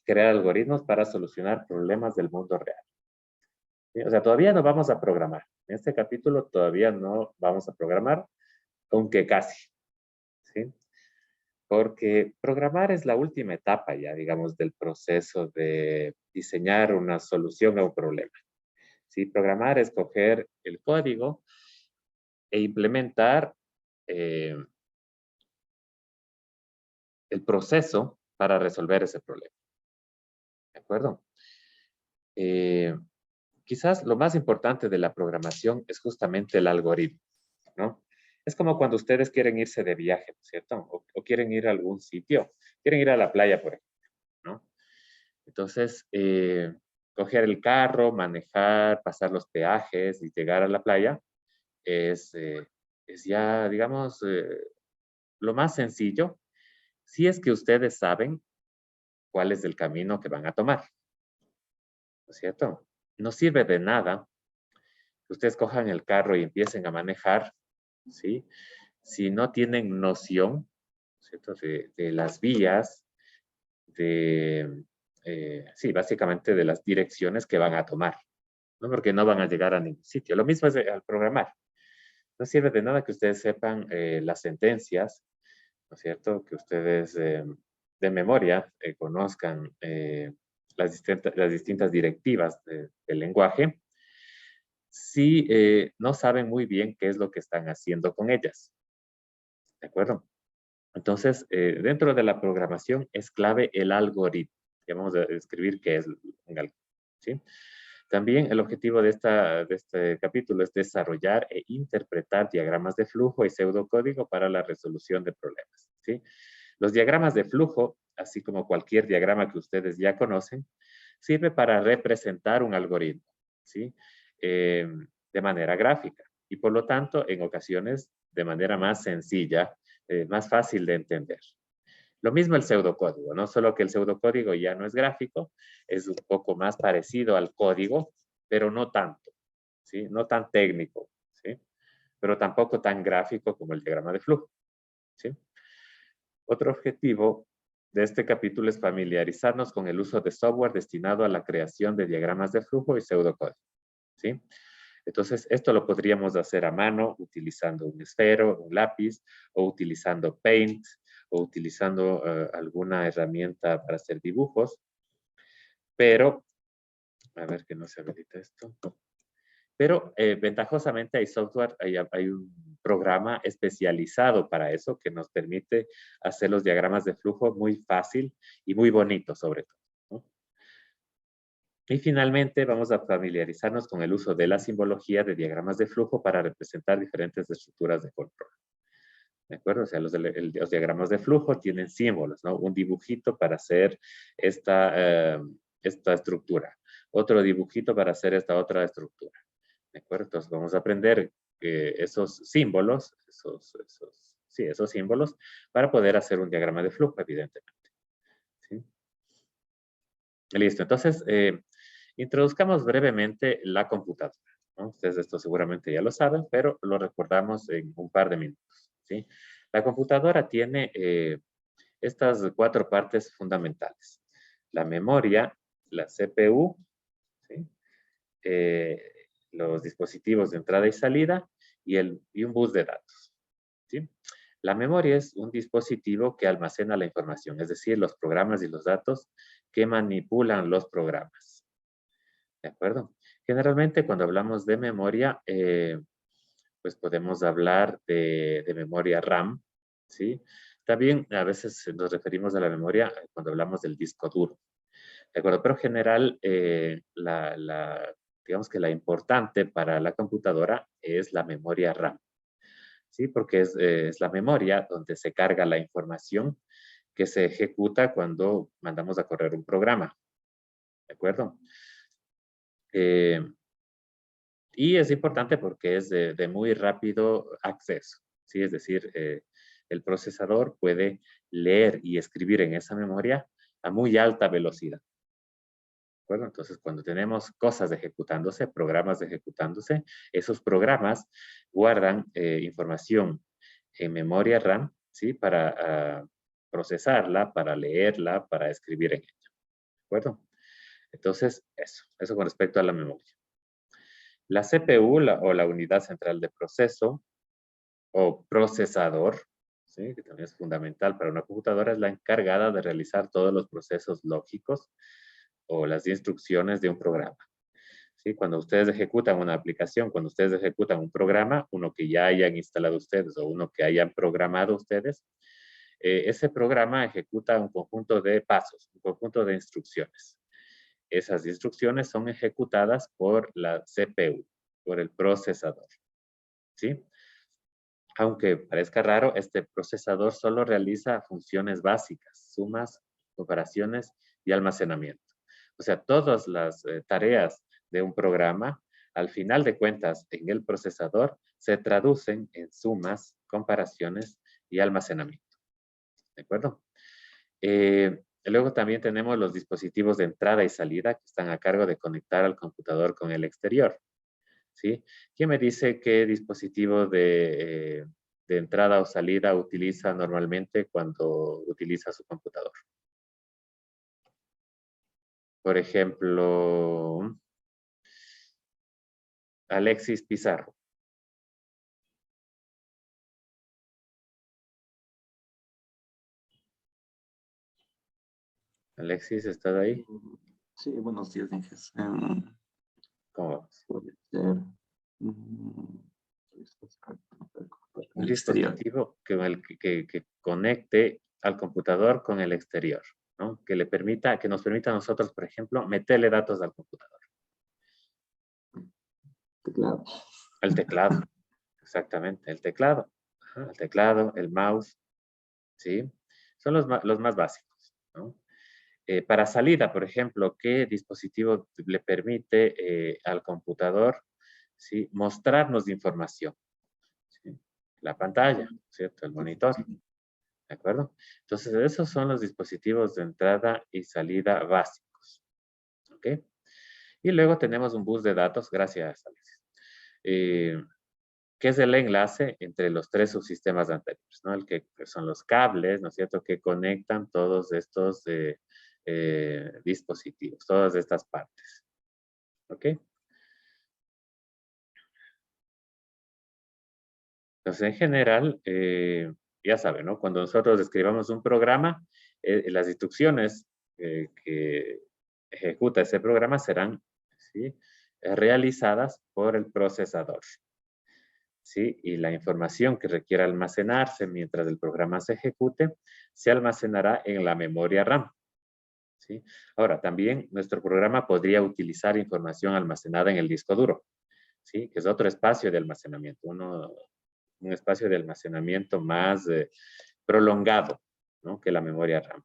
Crear algoritmos para solucionar problemas del mundo real. ¿Sí? O sea, todavía no vamos a programar. En este capítulo todavía no vamos a programar, aunque casi. ¿Sí? Porque programar es la última etapa ya, digamos, del proceso de diseñar una solución a un problema. ¿Sí? Programar es coger el código e implementar el proceso para resolver ese problema. ¿De acuerdo? Quizás lo más importante de la programación es justamente el algoritmo, ¿no? Es como cuando ustedes quieren irse de viaje, ¿no es cierto? O quieren ir a algún sitio, quieren ir a la playa, por ejemplo, ¿no? Entonces, coger el carro, manejar, pasar los peajes y llegar a la playa es ya, digamos, lo más sencillo, si es que ustedes saben cuál es el camino que van a tomar, ¿no es cierto? No sirve de nada que ustedes cojan el carro y empiecen a manejar, ¿sí? Si no tienen noción, ¿cierto? De las vías, sí, básicamente de las direcciones que van a tomar, ¿no? Porque no van a llegar a ningún sitio. Lo mismo es al programar. No sirve de nada que ustedes sepan las sentencias, ¿no es cierto? Que ustedes de memoria conozcan las distintas directivas del lenguaje, si no saben muy bien qué es lo que están haciendo con ellas. ¿De acuerdo? Entonces, dentro de la programación es clave el algoritmo. Ya vamos a describir qué es un algoritmo. ¿Sí? También el objetivo de este capítulo es desarrollar e interpretar diagramas de flujo y pseudocódigo para la resolución de problemas. ¿Sí? Los diagramas de flujo, así como cualquier diagrama que ustedes ya conocen, sirve para representar un algoritmo, ¿sí? De manera gráfica y por lo tanto en ocasiones de manera más sencilla, más fácil de entender. Lo mismo el pseudocódigo, ¿no? Solo que el pseudocódigo ya no es gráfico, es un poco más parecido al código, pero no tanto, ¿sí? No tan técnico, ¿sí? Pero tampoco tan gráfico como el diagrama de flujo, ¿sí? Otro objetivo de este capítulo es familiarizarnos con el uso de software destinado a la creación de diagramas de flujo y pseudocódigo, ¿sí? Entonces, esto lo podríamos hacer a mano utilizando un esfero, un lápiz, o utilizando Paint, o utilizando alguna herramienta para hacer dibujos. Pero, a ver que no se habilita esto. Pero ventajosamente hay software, hay un programa especializado para eso que nos permite hacer los diagramas de flujo muy fácil y muy bonito sobre todo, ¿no? Y finalmente vamos a familiarizarnos con el uso de la simbología de diagramas de flujo para representar diferentes estructuras de control. ¿De acuerdo? O sea, los diagramas de flujo tienen símbolos, ¿no? Un dibujito para hacer esta estructura. Otro dibujito para hacer esta otra estructura. ¿De acuerdo? Entonces vamos a aprender esos símbolos, esos símbolos, para poder hacer un diagrama de flujo, evidentemente. ¿Sí? Listo. Entonces, introduzcamos brevemente la computadora, ¿no? Ustedes esto seguramente ya lo saben, pero lo recordamos en un par de minutos, ¿sí? La computadora tiene estas 4 partes fundamentales. La memoria, la CPU, ¿sí? Los dispositivos de entrada y salida y un bus de datos, ¿sí? La memoria es un dispositivo que almacena la información, es decir, los programas y los datos que manipulan los programas. ¿De acuerdo? Generalmente cuando hablamos de memoria, pues podemos hablar de memoria RAM, ¿sí? También a veces nos referimos a la memoria cuando hablamos del disco duro. ¿De acuerdo? Pero en general, digamos que la importante para la computadora es la memoria RAM, ¿sí? Porque es la memoria donde se carga la información que se ejecuta cuando mandamos a correr un programa. ¿De acuerdo? Y es importante porque es de muy rápido acceso, ¿sí? Es decir, el procesador puede leer y escribir en esa memoria a muy alta velocidad. ¿De acuerdo? Entonces, cuando tenemos cosas ejecutándose, programas ejecutándose, esos programas guardan información en memoria RAM, ¿sí? Para procesarla, para leerla, para escribir en ella. ¿De acuerdo? Entonces, eso con respecto a la memoria. La CPU o la unidad central de proceso o procesador, ¿sí? Que también es fundamental para una computadora, es la encargada de realizar todos los procesos lógicos o las instrucciones de un programa. ¿Sí? Cuando ustedes ejecutan una aplicación, cuando ustedes ejecutan un programa, uno que ya hayan instalado ustedes o uno que hayan programado ustedes, ese programa ejecuta un conjunto de pasos, un conjunto de instrucciones. Esas instrucciones son ejecutadas por la CPU, por el procesador, ¿sí? Aunque parezca raro, este procesador solo realiza funciones básicas, sumas, operaciones y almacenamiento. O sea, todas las tareas de un programa, al final de cuentas, en el procesador, se traducen en sumas, comparaciones y almacenamiento. ¿De acuerdo? Luego también tenemos los dispositivos de entrada y salida que están a cargo de conectar al computador con el exterior, ¿sí? ¿Quién me dice qué dispositivo de entrada o salida utiliza normalmente cuando utiliza su computador? Por ejemplo, Alexis Pizarro. Alexis, ¿estás ahí? Sí, buenos días, Inges. ¿Cómo vamos? Puede ser Un el exterior. dispositivo que conecte al computador con el exterior, ¿no? Que nos permita a nosotros, por ejemplo, meterle datos al computador. Teclado. El teclado, exactamente, el teclado. Ajá, el teclado, el mouse, ¿sí? Son los más básicos, ¿no? Para salida, por ejemplo, ¿qué dispositivo le permite al computador, ¿sí? Mostrarnos información? ¿Sí? La pantalla, ¿cierto? El monitor, ¿de acuerdo? Entonces, esos son los dispositivos de entrada y salida básicos, ¿ok? Y luego tenemos un bus de datos, gracias, Alexis, que es el enlace entre los 3 subsistemas anteriores, ¿no? Que son los cables, ¿no es cierto?, que conectan todos estos dispositivos, todas estas partes, ¿ok? Entonces, en general, ya saben, ¿no? Cuando nosotros escribamos un programa, las instrucciones que ejecuta ese programa serán, ¿sí? Realizadas por el procesador, ¿sí? Y la información que requiera almacenarse mientras el programa se ejecute, se almacenará en la memoria RAM, ¿sí? Ahora, también nuestro programa podría utilizar información almacenada en el disco duro, ¿sí? Que es otro espacio de almacenamiento, un espacio de almacenamiento más prolongado, ¿no? Que la memoria RAM,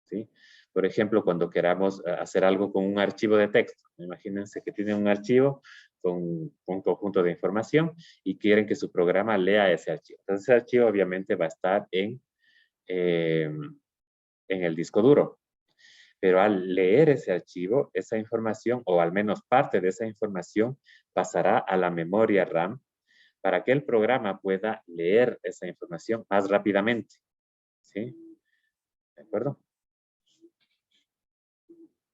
¿sí? Por ejemplo, cuando queramos hacer algo con un archivo de texto, imagínense que tienen un archivo con un conjunto de información y quieren que su programa lea ese archivo. Entonces, ese archivo obviamente va a estar en el disco duro. Pero al leer ese archivo, esa información, o al menos parte de esa información, pasará a la memoria RAM para que el programa pueda leer esa información más rápidamente, ¿sí? ¿De acuerdo?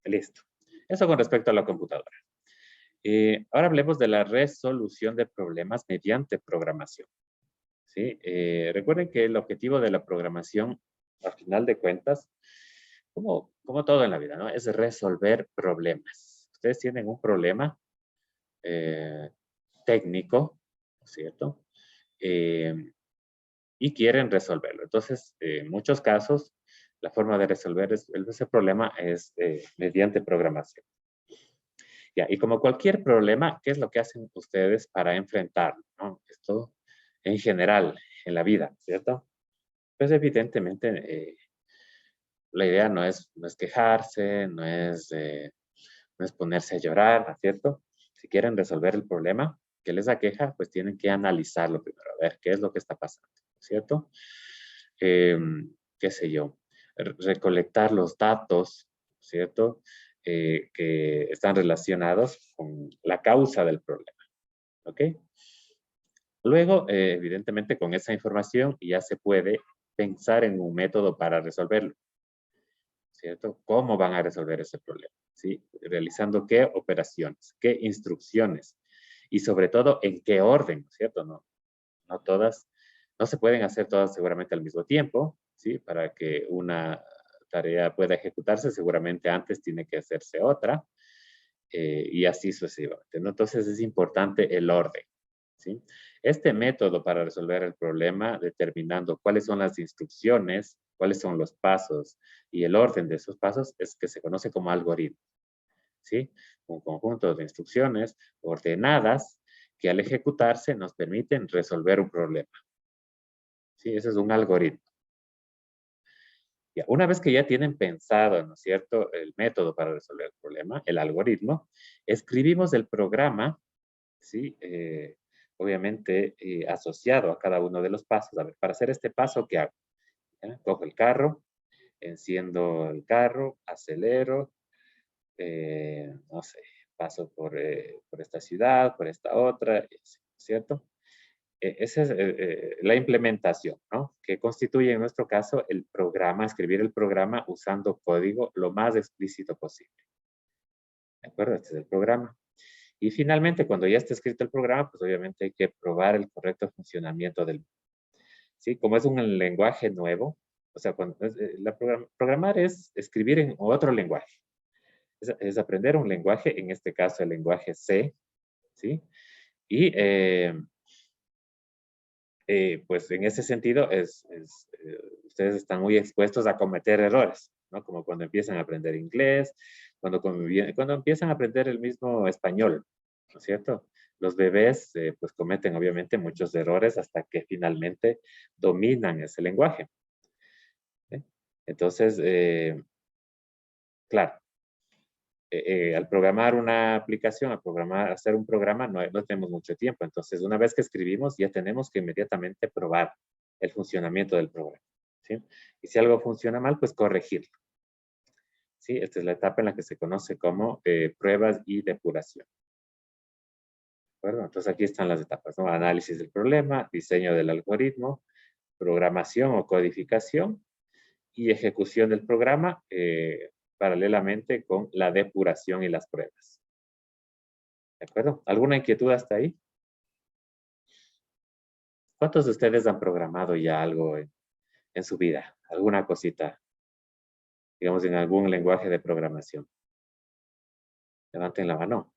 Listo. Eso con respecto a la computadora. Ahora hablemos de la resolución de problemas mediante programación. ¿Sí? Recuerden que el objetivo de la programación, al final de cuentas, como todo en la vida, ¿no? Es resolver problemas. Ustedes tienen un problema técnico, ¿no es cierto? Y quieren resolverlo. Entonces, en muchos casos, la forma de resolver ese problema es mediante programación. Ya, y como cualquier problema, ¿qué es lo que hacen ustedes para enfrentarlo, ¿no? Esto en general, en la vida, ¿cierto? Pues evidentemente, la idea no es quejarse, no es ponerse a llorar, ¿no es cierto? Si quieren resolver el problema que les aqueja, pues tienen que analizarlo primero, a ver qué es lo que está pasando, ¿cierto? Qué sé yo, recolectar los datos, ¿cierto? Que están relacionados con la causa del problema, ¿ok? Luego, evidentemente, con esa información ya se puede pensar en un método para resolverlo, ¿cierto? ¿Cómo van a resolver ese problema? ¿Sí? Realizando qué operaciones, qué instrucciones y sobre todo en qué orden, ¿cierto? No todas, no se pueden hacer todas seguramente al mismo tiempo, ¿sí? Para que una tarea pueda ejecutarse, seguramente antes tiene que hacerse otra y así sucesivamente, ¿no? Entonces es importante el orden, ¿sí? Este método para resolver el problema, determinando cuáles son las instrucciones, cuáles son los pasos y el orden de esos pasos, es que se conoce como algoritmo, ¿sí? Un conjunto de instrucciones ordenadas que al ejecutarse nos permiten resolver un problema. Sí, ese es un algoritmo. Ya, una vez que ya tienen pensado, ¿no es cierto?, el método para resolver el problema, el algoritmo, escribimos el programa, ¿sí? Obviamente asociado a cada uno de los pasos. A ver, para hacer este paso, ¿qué hago? ¿Ya? Cojo el carro, enciendo el carro, acelero, no sé, paso por esta ciudad, por esta otra, ¿cierto? Esa es la implementación, ¿no? Que constituye en nuestro caso el programa, escribir el programa usando código lo más explícito posible. ¿De acuerdo? Este es el programa. Y finalmente, cuando ya está escrito el programa, pues obviamente hay que probar el correcto funcionamiento del... ¿Sí? Como es un lenguaje nuevo, o sea, programar es escribir en otro lenguaje. Es aprender un lenguaje, en este caso el lenguaje C, ¿sí? Y pues en ese sentido ustedes están muy expuestos a cometer errores, ¿no? Como cuando empiezan a aprender inglés, cuando empiezan a aprender el mismo español, ¿no es cierto? Los bebés pues cometen obviamente muchos errores hasta que finalmente dominan ese lenguaje. ¿Sí? Entonces, claro, al programar una aplicación, hacer un programa, no tenemos mucho tiempo. Entonces, una vez que escribimos, ya tenemos que inmediatamente probar el funcionamiento del programa, ¿sí? Y si algo funciona mal, pues corregirlo, ¿sí? Esta es la etapa en la que se conoce como pruebas y depuración. ¿De acuerdo? Entonces, aquí están las etapas, ¿no? Análisis del problema, diseño del algoritmo, programación o codificación y ejecución del programa, paralelamente con la depuración y las pruebas. ¿De acuerdo? ¿Alguna inquietud hasta ahí? ¿Cuántos de ustedes han programado ya algo en su vida? ¿Alguna cosita? Digamos, en algún lenguaje de programación. Levanten la mano.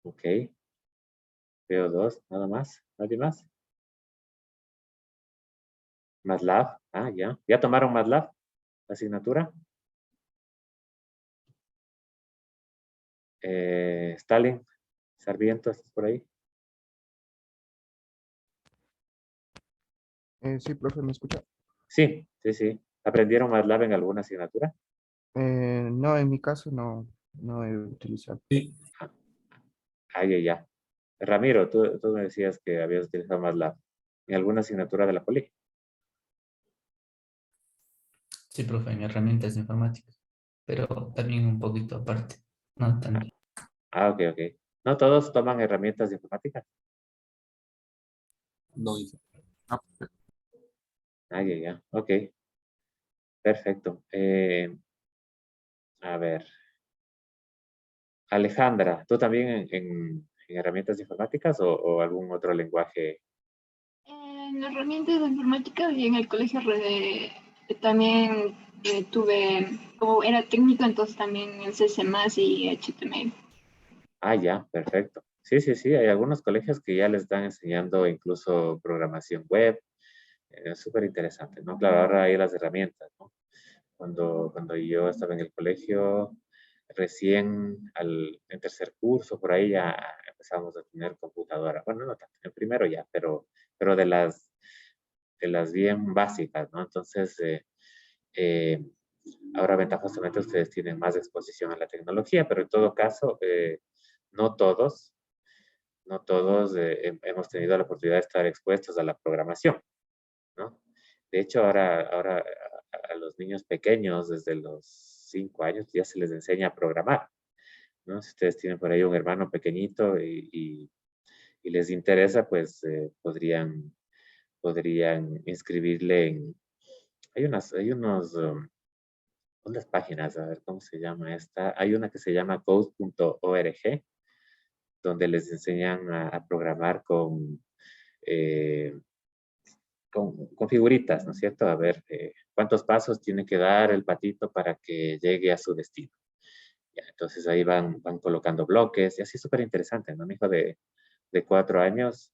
Ok. Veo dos, nada más. ¿Nadie más? MATLAB. Ah, ya. ¿Ya tomaron MATLAB? ¿La asignatura? Stalin, Sarmiento, ¿estás por ahí? Sí, profe, ¿me escucha? Sí, sí, sí. ¿Aprendieron MATLAB en alguna asignatura? No, en mi caso no he utilizado. Ah, ya, ya. Ramiro, tú me decías que habías utilizado MATLAB en alguna asignatura de la poli. Sí, profe, en herramientas informáticas, pero también un poquito aparte, no tanto. Ah, ok, ok. ¿No todos toman herramientas de informática? No, ingeniero. Ah, perfecto. Ah, ya. Ok, perfecto. A ver, Alejandra, ¿tú también en herramientas informáticas o algún otro lenguaje? En herramientas de informática y en el colegio también tuve, como era técnico, entonces también el C++ y HTML. Ah, ya, perfecto. Sí, sí, sí, hay algunos colegios que ya les están enseñando incluso programación web. Es súper interesante, ¿no? Claro, ahora hay las herramientas, ¿no? Cuando yo estaba en el colegio, recién en tercer curso, por ahí ya empezamos a tener computadora. Bueno, no tanto, en primero ya, pero de las bien básicas, ¿no? Entonces, eh, ahora ventajosamente ustedes tienen más exposición a la tecnología, pero en todo caso, no todos, no todos hemos tenido la oportunidad de estar expuestos a la programación, ¿no? De hecho, ahora a los niños pequeños, desde los 5 años, ya se les enseña a programar, ¿no? Si ustedes tienen por ahí un hermano pequeñito y les interesa, pues podrían inscribirle unas páginas, a ver cómo se llama esta. Hay una que se llama code.org, donde les enseñan a programar eh, con figuritas, ¿no es cierto? A ver cuántos pasos tiene que dar el patito para que llegue a su destino. Ya, entonces ahí van colocando bloques y así es súper interesante, ¿no? Mi hijo de 4 años,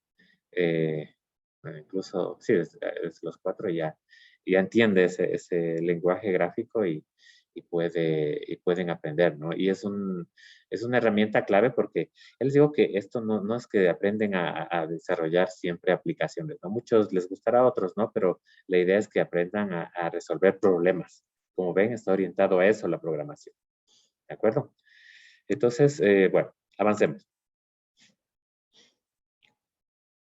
bueno, incluso, sí, es los 4 ya entiende ese lenguaje gráfico y pueden aprender, ¿no? Y es una herramienta clave porque les digo que esto no es que aprenden a desarrollar siempre aplicaciones, ¿no? Muchos les gustará a otros, ¿no? Pero la idea es que aprendan a resolver problemas. Como ven, está orientado a eso la programación. ¿De acuerdo? Entonces, bueno, avancemos.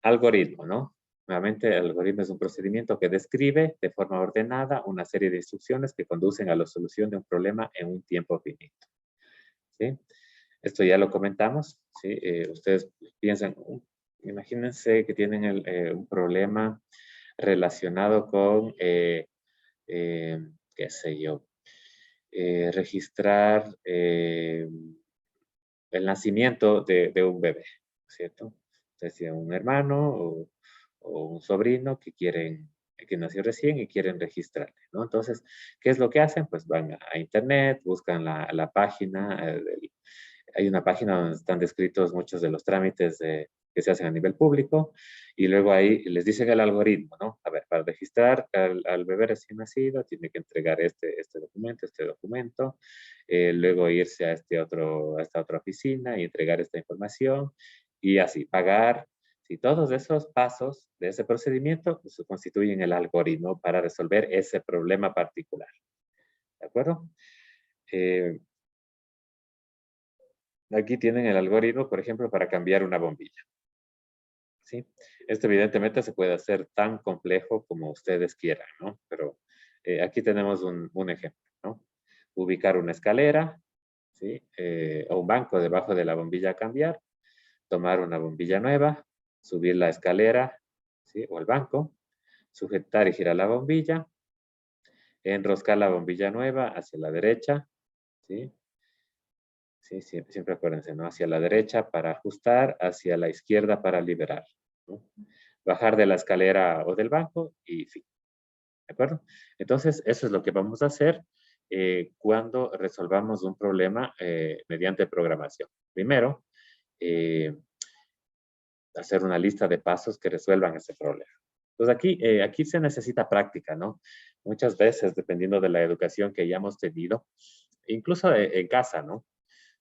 Algoritmo, ¿no? Nuevamente, el algoritmo es un procedimiento que describe de forma ordenada una serie de instrucciones que conducen a la solución de un problema en un tiempo finito. ¿Sí? Esto ya lo comentamos, ¿sí? Ustedes piensan, imagínense que tienen un problema relacionado con, qué sé yo, registrar el nacimiento de un bebé, ¿cierto? Ustedes tienen un hermano o un sobrino que nació recién y quieren registrarle, ¿no? Entonces, ¿qué es lo que hacen? Pues van a internet, buscan la página, hay una página donde están descritos muchos de los trámites que se hacen a nivel público y luego ahí les dicen el algoritmo, ¿no? A ver, para registrar al bebé recién nacido tiene que entregar este documento, luego irse a esta otra oficina y entregar esta información y así pagar. Si todos esos pasos de ese procedimiento pues, constituyen el algoritmo para resolver ese problema particular. ¿De acuerdo? Aquí tienen el algoritmo, por ejemplo, para cambiar una bombilla. ¿Sí? Esto evidentemente se puede hacer tan complejo como ustedes quieran, ¿no? Pero aquí tenemos un ejemplo, ¿no? Ubicar una escalera, ¿sí? O un banco debajo de la bombilla a cambiar, tomar una bombilla nueva, subir la escalera, ¿sí? O el banco, sujetar y girar la bombilla, enroscar la bombilla nueva hacia la derecha, ¿sí? Sí, siempre acuérdense, ¿no? Hacia la derecha para ajustar, hacia la izquierda para liberar, ¿no? Bajar de la escalera o del banco y fin. ¿De acuerdo? Entonces, eso es lo que vamos a hacer cuando resolvamos un problema mediante programación. Primero, hacer una lista de pasos que resuelvan ese problema. Entonces, aquí se necesita práctica, ¿no? Muchas veces, dependiendo de la educación que hayamos tenido, incluso en casa, ¿no?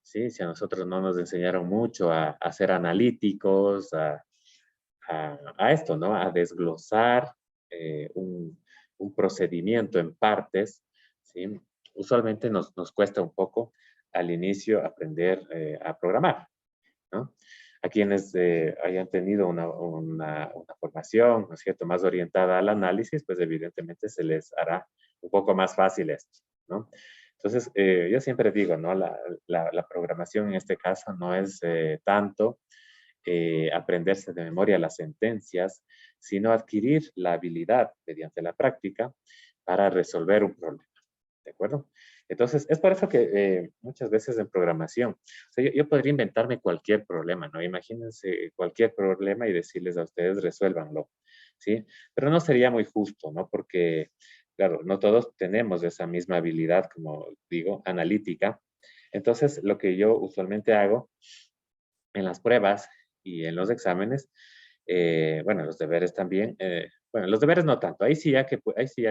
Sí, si a nosotros no nos enseñaron mucho a ser analíticos, a esto, ¿no? A desglosar un procedimiento en partes, ¿sí? Usualmente nos cuesta un poco al inicio aprender a programar, ¿no? A quienes hayan tenido una formación, ¿no es cierto?, más orientada al análisis, pues evidentemente se les hará un poco más fácil esto, ¿no? Entonces, yo siempre digo, ¿no? La programación en este caso no es tanto aprenderse de memoria las sentencias, sino adquirir la habilidad mediante la práctica para resolver un problema. ¿De acuerdo? Entonces, es por eso que muchas veces en programación, o sea, yo podría inventarme cualquier problema, ¿no? Imagínense cualquier problema y decirles a ustedes, resuélvanlo, ¿sí? Pero no sería muy justo, ¿no? Porque, claro, no todos tenemos esa misma habilidad, como digo, analítica. Entonces, lo que yo usualmente hago en las pruebas y en los exámenes, bueno, los deberes también, bueno, los deberes no tanto, ahí sí ya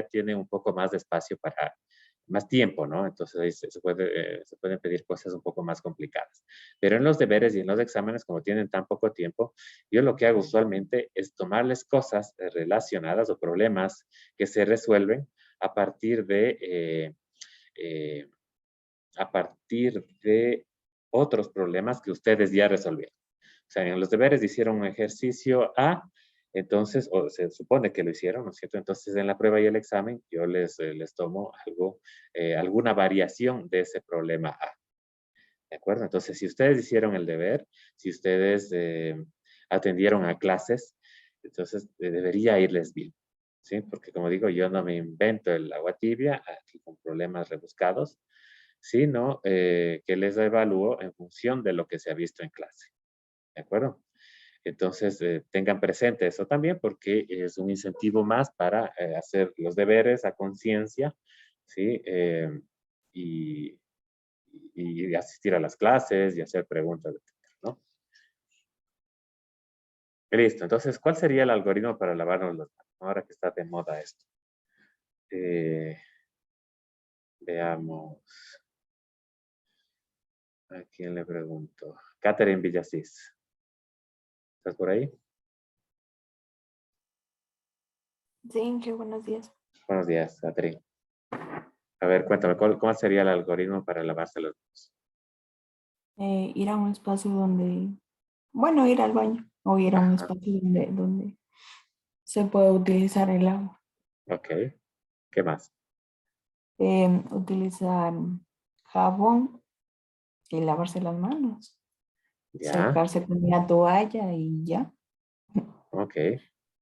tiene un poco más de espacio para más tiempo, ¿no? Entonces ahí se pueden pedir cosas un poco más complicadas. Pero en los deberes y en los exámenes, como tienen tan poco tiempo, yo lo que hago usualmente es tomarles cosas relacionadas o problemas que se resuelven a partir eh, a partir de otros problemas que ustedes ya resolvieron. O sea, en los deberes hicieron un ejercicio A, entonces, o se supone que lo hicieron, ¿no es cierto? Entonces, en la prueba y el examen, yo les tomo alguna variación de ese problema A. ¿De acuerdo? Entonces, si ustedes hicieron el deber, si ustedes atendieron a clases, entonces debería irles bien. ¿Sí? Porque como digo, yo no me invento el agua tibia aquí con problemas rebuscados, sino que les evalúo en función de lo que se ha visto en clase. ¿De acuerdo? Entonces, tengan presente eso también porque es un incentivo más para hacer los deberes a conciencia, ¿sí? Y, y asistir a las clases y hacer preguntas, etcétera, ¿no? Listo. Entonces, ¿cuál sería el algoritmo para lavarnos las manos? Ahora que está de moda esto. Veamos. ¿A quién le pregunto? Catherine Villasís. ¿Estás por ahí? Sí, qué buenos días. Buenos días, Catherine. A ver, cuéntame, ¿cómo sería el algoritmo para lavarse las manos? Ir a un espacio donde, bueno, ir al baño o ir a un Ajá. espacio donde se puede utilizar el agua. Ok. ¿Qué más? Utilizar jabón y lavarse las manos. Ya. Secarse con una toalla y ya. Ok.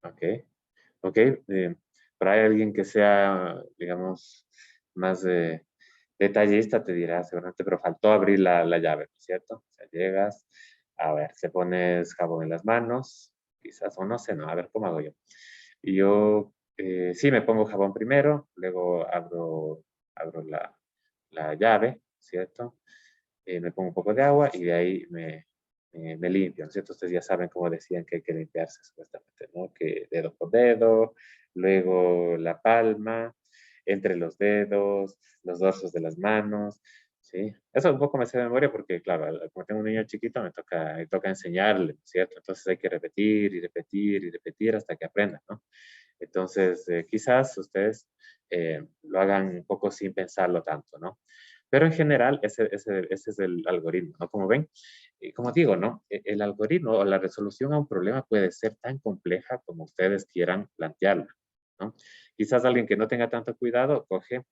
Ok. Ok. Pero hay alguien que sea, digamos, más detallista, te dirá seguramente, pero faltó abrir la llave, ¿no es cierto? O sea, llegas, a ver, se pones jabón en las manos, quizás, o no sé, no, a ver, ¿cómo hago yo? Y yo, sí, me pongo jabón primero, luego abro la llave, ¿cierto? Me pongo un poco de agua y de ahí me limpio, ¿no es cierto? Ustedes ya saben cómo decían que hay que limpiarse supuestamente, ¿no? Que dedo por dedo, luego la palma, entre los dedos, los dorsos de las manos, ¿sí? Eso un poco me sé de memoria porque, claro, como tengo un niño chiquito, me toca enseñarle, ¿cierto? Entonces hay que repetir y repetir y repetir hasta que aprendan, ¿no? Entonces, quizás ustedes lo hagan un poco sin pensarlo tanto, ¿no? Pero en general, ese es el algoritmo, ¿no? Como ven, como digo, ¿no? El algoritmo o la resolución a un problema puede ser tan compleja como ustedes quieran plantearla, ¿no? Quizás alguien que no tenga tanto cuidado coge,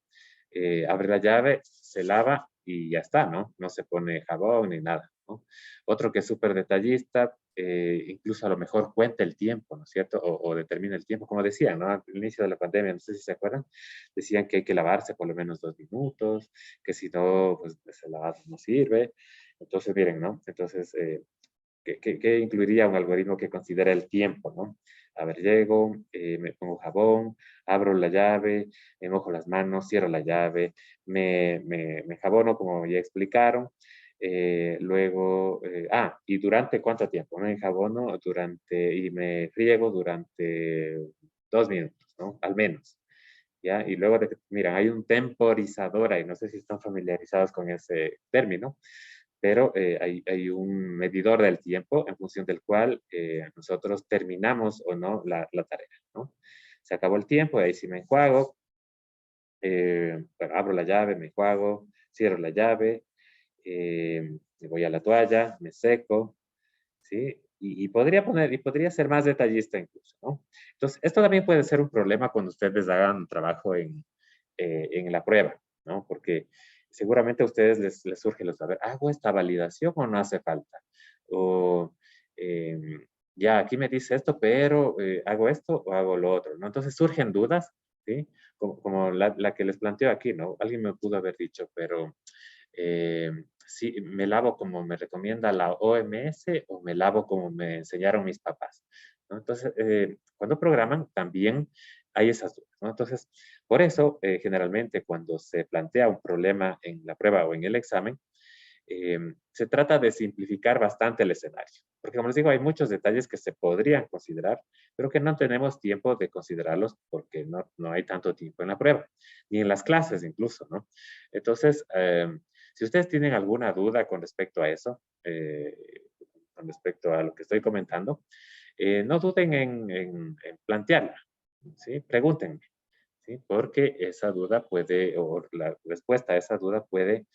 abre la llave, se lava y ya está, ¿no? No se pone jabón ni nada, ¿no? Otro que es súper detallista, incluso a lo mejor cuenta el tiempo, ¿no es cierto? O determina el tiempo, como decía, ¿no? Al inicio de la pandemia, no sé si se acuerdan, decían que hay que lavarse por lo menos 2 minutos, que si no, pues ese lavado no sirve. Entonces, miren, ¿no? Entonces, ¿qué incluiría un algoritmo que considera el tiempo, ¿no? A ver, llego, me pongo jabón, abro la llave, me mojo las manos, cierro la llave, me jabono como ya explicaron. Luego, y durante cuánto tiempo, ¿no? Me jabono y me friego durante 2 minutos, ¿no? Al menos. ¿Ya? Y luego, mira, hay un temporizador ahí, no sé si están familiarizados con ese término, pero hay un medidor del tiempo en función del cual nosotros terminamos o no la tarea, ¿no? Se acabó el tiempo, ahí sí me enjuago, bueno, abro la llave, me enjuago, cierro la llave, me voy a la toalla, me seco, ¿sí? Y podría ser más detallista incluso, ¿no? Entonces, esto también puede ser un problema cuando ustedes hagan un trabajo en la prueba, ¿no? Porque seguramente a ustedes les surge lo saber, ¿hago esta validación o no hace falta? O ya aquí me dice esto, pero hago esto o hago lo otro, ¿no? Entonces surgen dudas, ¿sí? Como la que les planteo aquí, ¿no? Alguien me pudo haber dicho, pero sí, me lavo como me recomienda la OMS o me lavo como me enseñaron mis papás, ¿no? Entonces, cuando programan también hay esas dudas, ¿no? Entonces, por eso, generalmente cuando se plantea un problema en la prueba o en el examen, se trata de simplificar bastante el escenario. Porque como les digo, hay muchos detalles que se podrían considerar, pero que no tenemos tiempo de considerarlos porque no hay tanto tiempo en la prueba, ni en las clases incluso, ¿no? Entonces, si ustedes tienen alguna duda con respecto a eso, con respecto a lo que estoy comentando, no duden en plantearla, ¿sí? Pregúntenme, ¿sí? Porque esa duda puede, o la respuesta a esa duda puede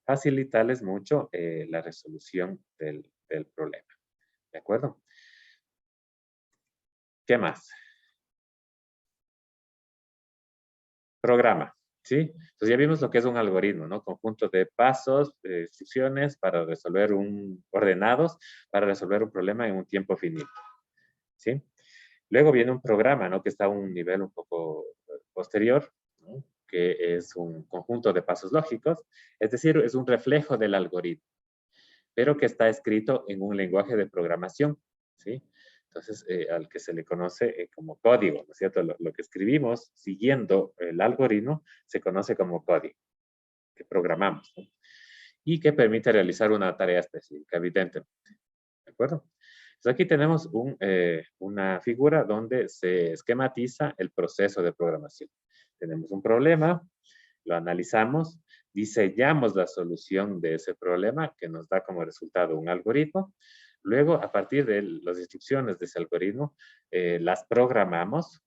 facilitarles mucho la resolución del problema. ¿De acuerdo? ¿Qué más? Programa, ¿sí? Entonces ya vimos lo que es un algoritmo, ¿no? Conjunto de pasos, de instrucciones para resolver ordenados para resolver un problema en un tiempo finito, ¿sí? Luego viene un programa, ¿no? Que está a un nivel un poco posterior, ¿no? Que es un conjunto de pasos lógicos, es decir, es un reflejo del algoritmo, pero que está escrito en un lenguaje de programación, ¿sí? Entonces, al que se le conoce como código, ¿no es cierto? Lo que escribimos siguiendo el algoritmo se conoce como código, que programamos, ¿no? Y que permite realizar una tarea específica, evidentemente. ¿De acuerdo? Entonces aquí tenemos una figura donde se esquematiza el proceso de programación. Tenemos un problema, lo analizamos, diseñamos la solución de ese problema que nos da como resultado un algoritmo. Luego, a partir de las instrucciones de ese algoritmo, las programamos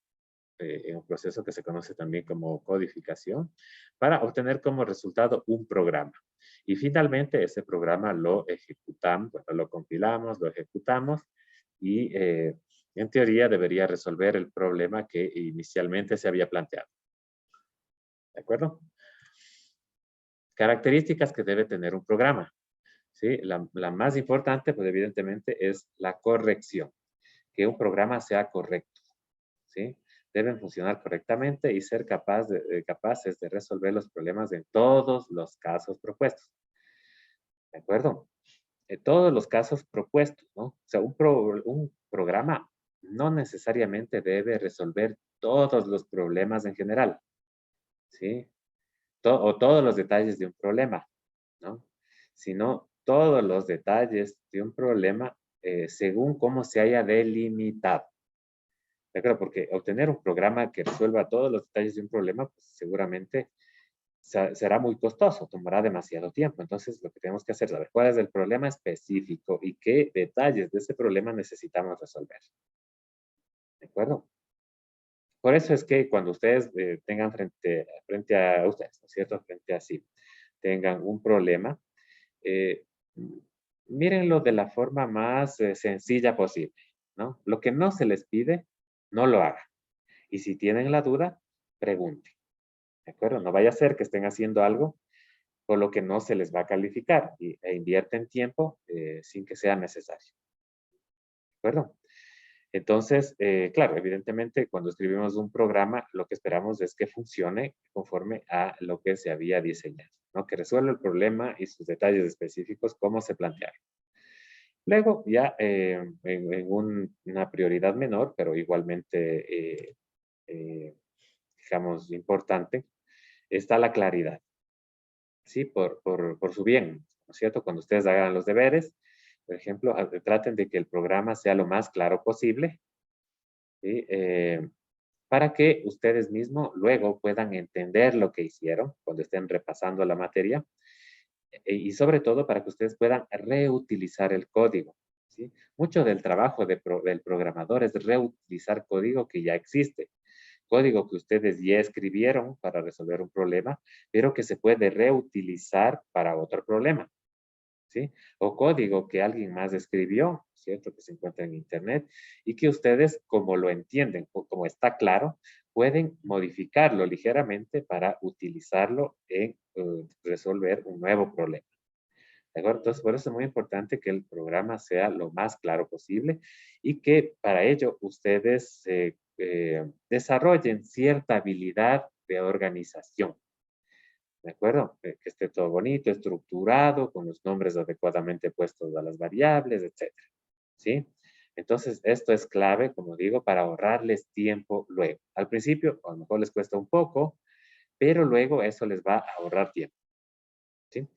en un proceso que se conoce también como codificación, para obtener como resultado un programa. Y finalmente ese programa lo ejecutamos, bueno, lo compilamos, lo ejecutamos y en teoría debería resolver el problema que inicialmente se había planteado. ¿De acuerdo? Características que debe tener un programa. ¿Sí? La más importante, pues evidentemente, es la corrección. Que un programa sea correcto. ¿Sí? Deben funcionar correctamente y ser capaces de resolver los problemas en todos los casos propuestos. ¿De acuerdo? En todos los casos propuestos, ¿no? O sea, un programa no necesariamente debe resolver todos los problemas en general, ¿sí? O todos los detalles de un problema, ¿no? Sino todos los detalles de un problema según cómo se haya delimitado. ¿De acuerdo? Porque obtener un programa que resuelva todos los detalles de un problema, pues seguramente será muy costoso, tomará demasiado tiempo. Entonces, lo que tenemos que hacer es saber cuál es el problema específico y qué detalles de ese problema necesitamos resolver. ¿De acuerdo? Por eso es que cuando ustedes tengan frente a ustedes, ¿no es cierto? Frente a sí, tengan un problema, mírenlo de la forma más sencilla posible, ¿no? Lo que no se les pide, no lo hagan. Y si tienen la duda, pregunten. ¿De acuerdo? No vaya a ser que estén haciendo algo por lo que no se les va a calificar e invierten tiempo sin que sea necesario. ¿De acuerdo? Entonces, claro, evidentemente, cuando escribimos un programa, lo que esperamos es que funcione conforme a lo que se había diseñado, ¿no? Que resuelva el problema y sus detalles específicos, cómo se plantearon. Luego, ya en una prioridad menor, pero igualmente, digamos, importante, está la claridad. ¿Sí? Por su bien, ¿no es cierto? Cuando ustedes hagan los deberes, por ejemplo, traten de que el programa sea lo más claro posible, ¿sí? Para que ustedes mismos luego puedan entender lo que hicieron cuando estén repasando la materia y sobre todo para que ustedes puedan reutilizar el código, ¿sí? Mucho del trabajo del programador es reutilizar código que ya existe. Código que ustedes ya escribieron para resolver un problema, pero que se puede reutilizar para otro problema, ¿sí? O código que alguien más escribió, ¿cierto? Que se encuentra en internet y que ustedes, como lo entienden, como está claro, pueden modificarlo ligeramente para utilizarlo en resolver un nuevo problema. ¿De acuerdo? Entonces, por eso es muy importante que el programa sea lo más claro posible y que para ello ustedes desarrollen cierta habilidad de organización. ¿De acuerdo? Que esté todo bonito, estructurado, con los nombres adecuadamente puestos a las variables, etcétera. ¿Sí? Entonces, esto es clave, como digo, para ahorrarles tiempo luego. Al principio, a lo mejor les cuesta un poco, pero luego eso les va a ahorrar tiempo. ¿Sí?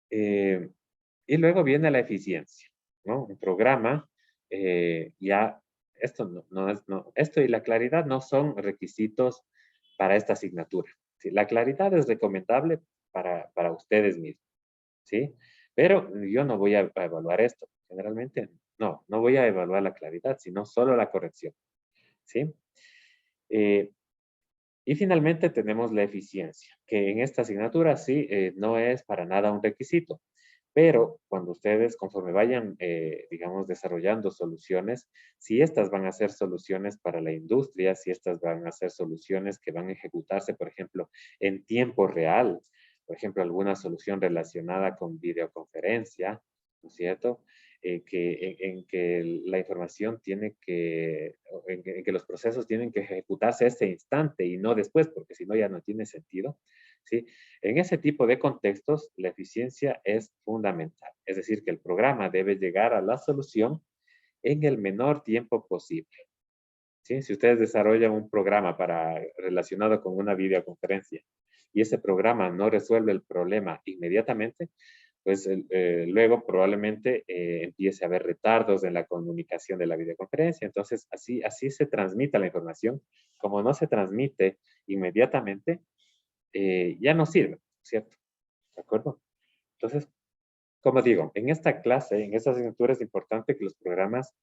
Y luego viene la eficiencia, ¿no? Un programa, ya, esto esto y la claridad no son requisitos para esta asignatura. ¿Sí? La claridad es recomendable para ustedes mismos, ¿sí? Pero yo no voy a evaluar esto. Generalmente, no voy a evaluar la claridad, sino solo la corrección, ¿sí? Y finalmente tenemos la eficiencia, que en esta asignatura sí no es para nada un requisito, pero cuando ustedes conforme vayan, digamos, desarrollando soluciones, si estas van a ser soluciones para la industria, si estas van a ser soluciones que van a ejecutarse, por ejemplo, en tiempo real, por ejemplo, alguna solución relacionada con videoconferencia, ¿no es cierto? En que la información tiene que, en que los procesos tienen que ejecutarse ese instante y no después, porque si no ya no tiene sentido, ¿sí? En ese tipo de contextos, la eficiencia es fundamental. Es decir, que el programa debe llegar a la solución en el menor tiempo posible. ¿Sí? Si ustedes desarrollan un programa relacionado con una videoconferencia y ese programa no resuelve el problema inmediatamente, pues luego probablemente empiece a haber retardos en la comunicación de la videoconferencia. Entonces, así se transmite la información. Como no se transmite inmediatamente, ya no sirve, ¿cierto? ¿De acuerdo? Entonces, como digo, en esta clase, en esta asignatura es importante que los programas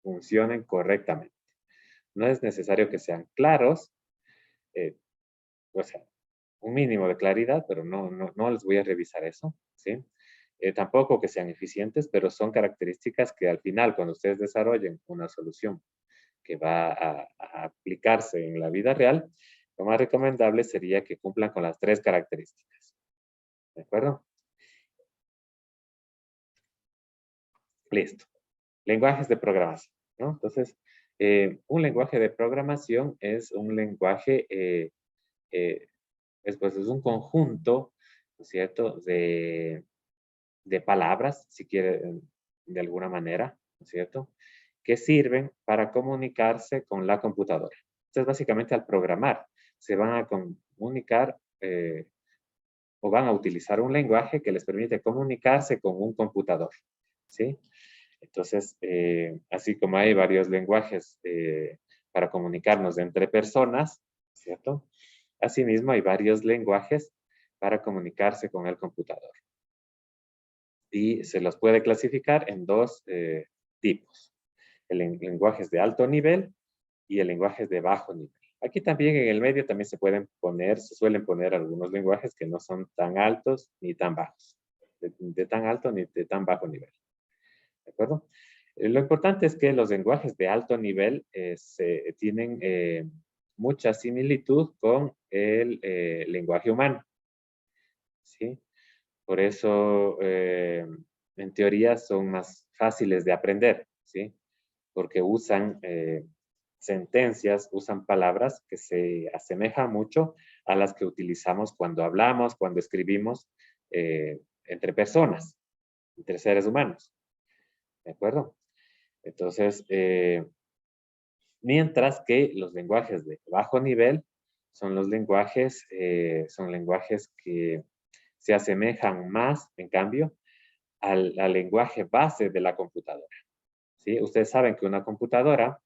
funcionen correctamente. No es necesario que sean claros, o sea, un mínimo de claridad, pero no les voy a revisar eso, ¿sí? Tampoco que sean eficientes, pero son características que al final, cuando ustedes desarrollen una solución que va a aplicarse en la vida real, lo más recomendable sería que cumplan con las 3 características. ¿De acuerdo? Listo. Lenguajes de programación, ¿no? Entonces, un lenguaje de programación es un lenguaje, pues, es un conjunto, ¿no es cierto?, de palabras, si quiere, de alguna manera, ¿no es cierto?, que sirven para comunicarse con la computadora. Entonces, básicamente, al programar, se van a comunicar o van a utilizar un lenguaje que les permite comunicarse con un computador, ¿sí? Entonces, así como hay varios lenguajes para comunicarnos entre personas, ¿cierto? Asimismo, hay varios lenguajes para comunicarse con el computador. Y se los puede clasificar en 2 tipos. Lenguajes de alto nivel y el lenguaje de bajo nivel. Aquí también en el medio también se suelen poner algunos lenguajes que no son tan altos ni tan bajos. De tan alto ni de tan bajo nivel. ¿De acuerdo? Lo importante es que los lenguajes de alto nivel tienen mucha similitud con el lenguaje humano. ¿Sí? Por eso, en teoría, son más fáciles de aprender, ¿sí? Porque usan sentencias, usan palabras que se asemejan mucho a las que utilizamos cuando hablamos, cuando escribimos entre personas, entre seres humanos. ¿De acuerdo? Entonces, mientras que los lenguajes de bajo nivel son lenguajes que se asemejan más, en cambio, al lenguaje base de la computadora. ¿Sí? Ustedes saben que una computadora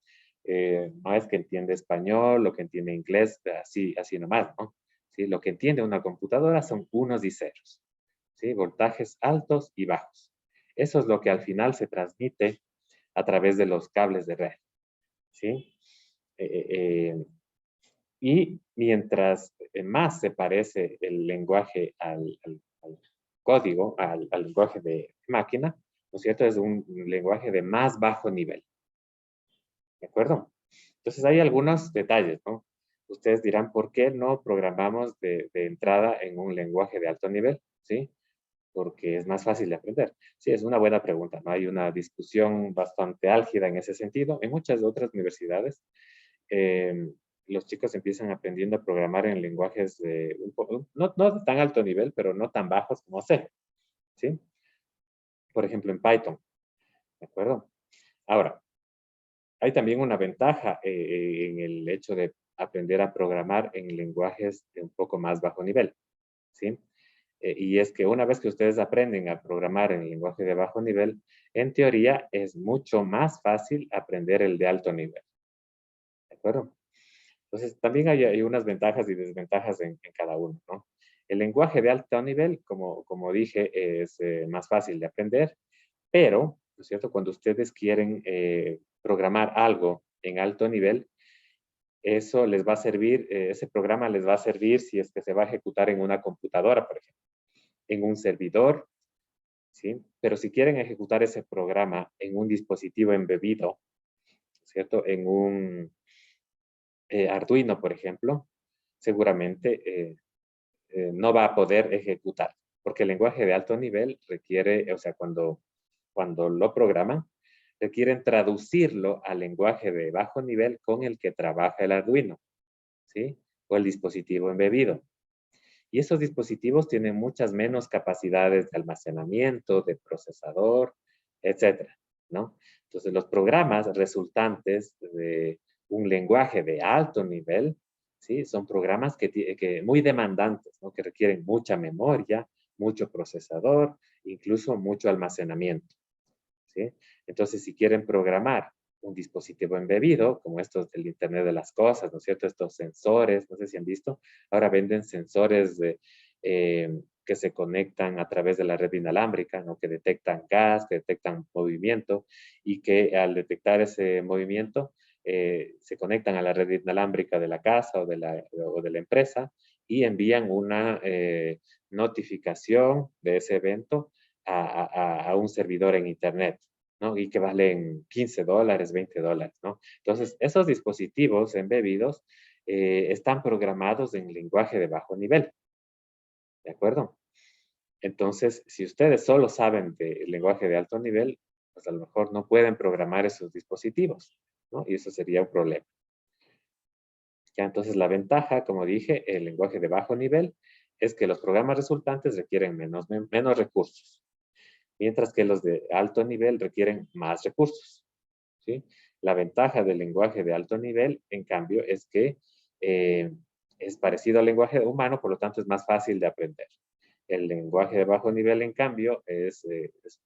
no es que entiende español o que entiende inglés, así nomás, ¿no? ¿Sí? Lo que entiende una computadora son unos y ceros, ¿sí? Voltajes altos y bajos. Eso es lo que al final se transmite a través de los cables de red, ¿sí? Y mientras más se parece el lenguaje al código, al lenguaje de máquina, ¿no es cierto? Es un lenguaje de más bajo nivel. ¿De acuerdo? Entonces hay algunos detalles, ¿no? Ustedes dirán, ¿por qué no programamos de entrada en un lenguaje de alto nivel? ¿Sí? porque es más fácil de aprender? Sí, es una buena pregunta, ¿no? Hay una discusión bastante álgida en ese sentido. En muchas otras universidades, los chicos empiezan aprendiendo a programar en lenguajes de no de tan alto nivel, pero no tan bajos como C, ¿sí? Por ejemplo, en Python, ¿de acuerdo? Ahora, hay también una ventaja en el hecho de aprender a programar en lenguajes de un poco más bajo nivel, ¿sí? Y es que una vez que ustedes aprenden a programar en el lenguaje de bajo nivel, en teoría es mucho más fácil aprender el de alto nivel, ¿de acuerdo? Entonces, también hay unas ventajas y desventajas en cada uno, ¿no? El lenguaje de alto nivel, como dije, es más fácil de aprender, pero, ¿no es cierto? Cuando ustedes quieren programar algo en alto nivel, eso les va a servir, ese programa les va a servir si es que se va a ejecutar en una computadora, por ejemplo, en un servidor, ¿sí? Pero si quieren ejecutar ese programa en un dispositivo embebido, ¿cierto? En un Arduino, por ejemplo, seguramente no va a poder ejecutar, porque el lenguaje de alto nivel requiere, o sea, cuando lo programan, requieren traducirlo al lenguaje de bajo nivel con el que trabaja el Arduino, ¿sí? O el dispositivo embebido. Y esos dispositivos tienen muchas menos capacidades de almacenamiento, de procesador, etcétera, ¿no? Entonces, los programas resultantes de un lenguaje de alto nivel, ¿sí? Son programas que muy demandantes, ¿no? Que requieren mucha memoria, mucho procesador, incluso mucho almacenamiento, ¿sí? Entonces, si quieren programar un dispositivo embebido, como estos del Internet de las Cosas, ¿no es cierto? Estos sensores, no sé si han visto, ahora venden sensores que se conectan a través de la red inalámbrica, ¿no? Que detectan gas, que detectan movimiento y que al detectar ese movimiento se conectan a la red inalámbrica de la casa o de la empresa y envían una notificación de ese evento a un servidor en Internet, ¿no? Y que valen $15, $20, ¿no? Entonces, esos dispositivos embebidos están programados en lenguaje de bajo nivel, ¿de acuerdo? Entonces, si ustedes solo saben del lenguaje de alto nivel, pues a lo mejor no pueden programar esos dispositivos, ¿no? Y eso sería un problema. Ya, entonces la ventaja, como dije, el lenguaje de bajo nivel es que los programas resultantes requieren menos recursos, mientras que los de alto nivel requieren más recursos, ¿sí? La ventaja del lenguaje de alto nivel, en cambio, es que es parecido al lenguaje humano, por lo tanto es más fácil de aprender. El lenguaje de bajo nivel, en cambio, es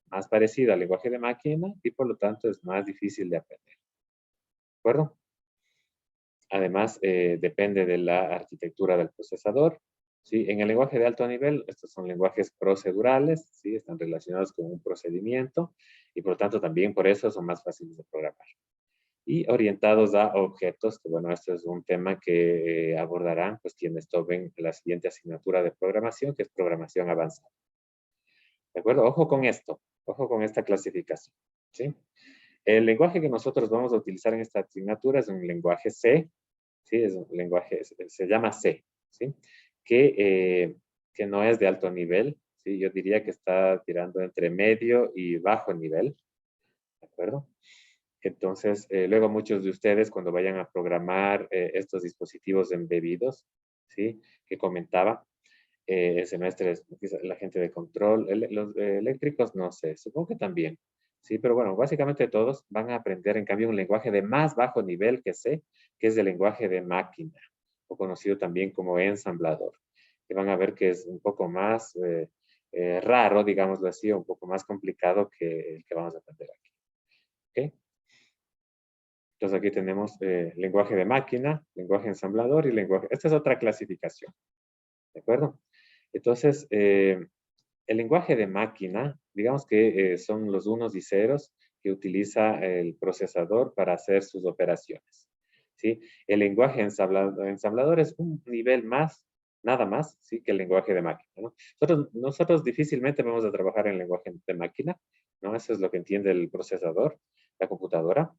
más parecido al lenguaje de máquina y por lo tanto es más difícil de aprender. ¿De acuerdo? Además, depende de la arquitectura del procesador. ¿Sí? En el lenguaje de alto nivel, estos son lenguajes procedurales, ¿sí? Están relacionados con un procedimiento y por lo tanto también por eso son más fáciles de programar. Y orientados a objetos, que bueno, este es un tema que abordarán pues quienes tomen la siguiente asignatura de programación, que es programación avanzada. ¿De acuerdo? Ojo con esto, ojo con esta clasificación, ¿sí? El lenguaje que nosotros vamos a utilizar en esta asignatura es un lenguaje C, ¿sí? Es un lenguaje, se llama C, ¿sí? Que no es de alto nivel, ¿sí? Yo diría que está tirando entre medio y bajo nivel, ¿de acuerdo? Entonces, luego muchos de ustedes cuando vayan a programar estos dispositivos embebidos, ¿sí? Que comentaba, semestres, la gente de control, los eléctricos, no sé, supongo que también, ¿sí? Pero bueno, básicamente todos van a aprender en cambio un lenguaje de más bajo nivel que C, que es el lenguaje de máquina, o conocido también como ensamblador, que van a ver que es un poco más raro, digámoslo así, un poco más complicado que el que vamos a aprender aquí, ¿ok? Entonces aquí tenemos lenguaje de máquina, lenguaje ensamblador y lenguaje... Esta es otra clasificación, ¿de acuerdo? Entonces, el lenguaje de máquina, digamos que son los unos y ceros que utiliza el procesador para hacer sus operaciones, ¿sí? El lenguaje ensamblador es un nivel más, nada más, ¿sí? Que el lenguaje de máquina, ¿no? Nosotros difícilmente vamos a trabajar en lenguaje de máquina, ¿no? Eso es lo que entiende el procesador, la computadora.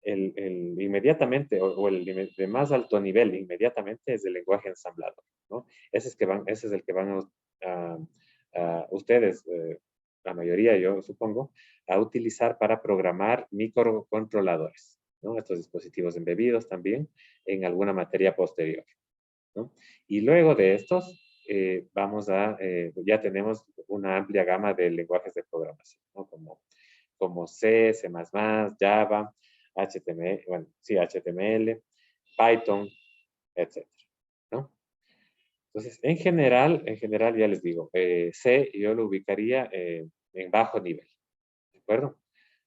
Inmediatamente, o el de más alto nivel, inmediatamente es el lenguaje ensamblador, ¿no? Ese es el que van ustedes, la mayoría yo supongo, a utilizar para programar microcontroladores, ¿no? Estos dispositivos embebidos también en alguna materia posterior, ¿no? Y luego de estos, ya tenemos una amplia gama de lenguajes de programación, ¿no? Como C, C++, Java, HTML, bueno, sí, HTML, Python, etcétera, ¿no? Entonces, en general ya les digo, C yo lo ubicaría en bajo nivel, ¿de acuerdo?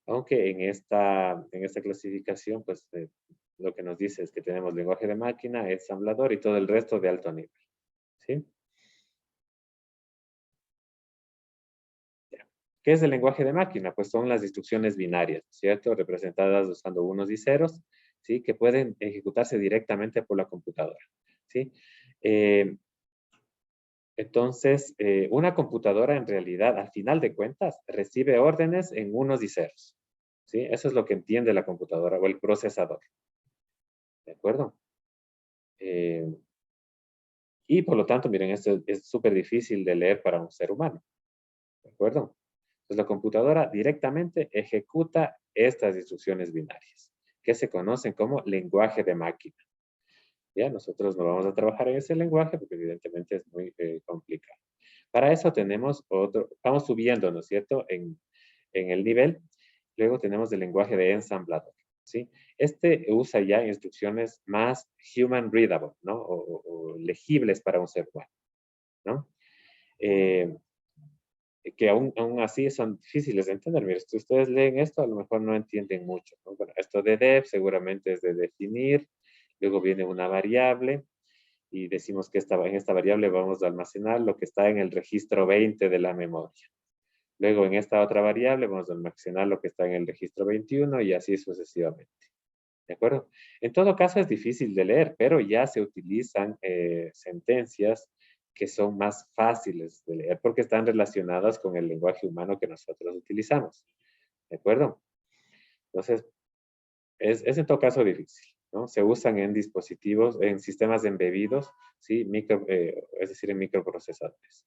Aunque en esta clasificación, pues, lo que nos dice es que tenemos lenguaje de máquina, ensamblador y todo el resto de alto nivel, ¿sí? ¿Qué es el lenguaje de máquina? Pues son las instrucciones binarias, ¿cierto? Representadas usando unos y ceros, ¿sí? Que pueden ejecutarse directamente por la computadora, ¿sí? Entonces, una computadora en realidad, al final de cuentas, recibe órdenes en unos y ceros, ¿sí? Eso es lo que entiende la computadora o el procesador, ¿de acuerdo? Y por lo tanto, miren, esto es súper difícil de leer para un ser humano, ¿de acuerdo? Entonces, la computadora directamente ejecuta estas instrucciones binarias, que se conocen como lenguaje de máquina. Ya, nosotros no vamos a trabajar en ese lenguaje porque evidentemente es muy complicado. Para eso tenemos vamos subiendo, ¿no es cierto?, en el nivel. Luego tenemos el lenguaje de ensamblador, ¿sí? Este usa ya instrucciones más human readable, ¿no? O legibles para un ser humano, ¿no? Que aún así son difíciles de entender. Mira, si ustedes leen esto, a lo mejor no entienden mucho, ¿no? Bueno, esto de def seguramente es de definir, luego viene una variable, y decimos que en esta variable vamos a almacenar lo que está en el registro 20 de la memoria. Luego en esta otra variable vamos a almacenar lo que está en el registro 21 y así sucesivamente. ¿De acuerdo? En todo caso es difícil de leer, pero ya se utilizan sentencias que son más fáciles de leer porque están relacionadas con el lenguaje humano que nosotros utilizamos. ¿De acuerdo? Entonces, es en todo caso difícil, ¿no? Se usan en dispositivos, en sistemas embebidos, ¿sí? Es decir, en microprocesadores.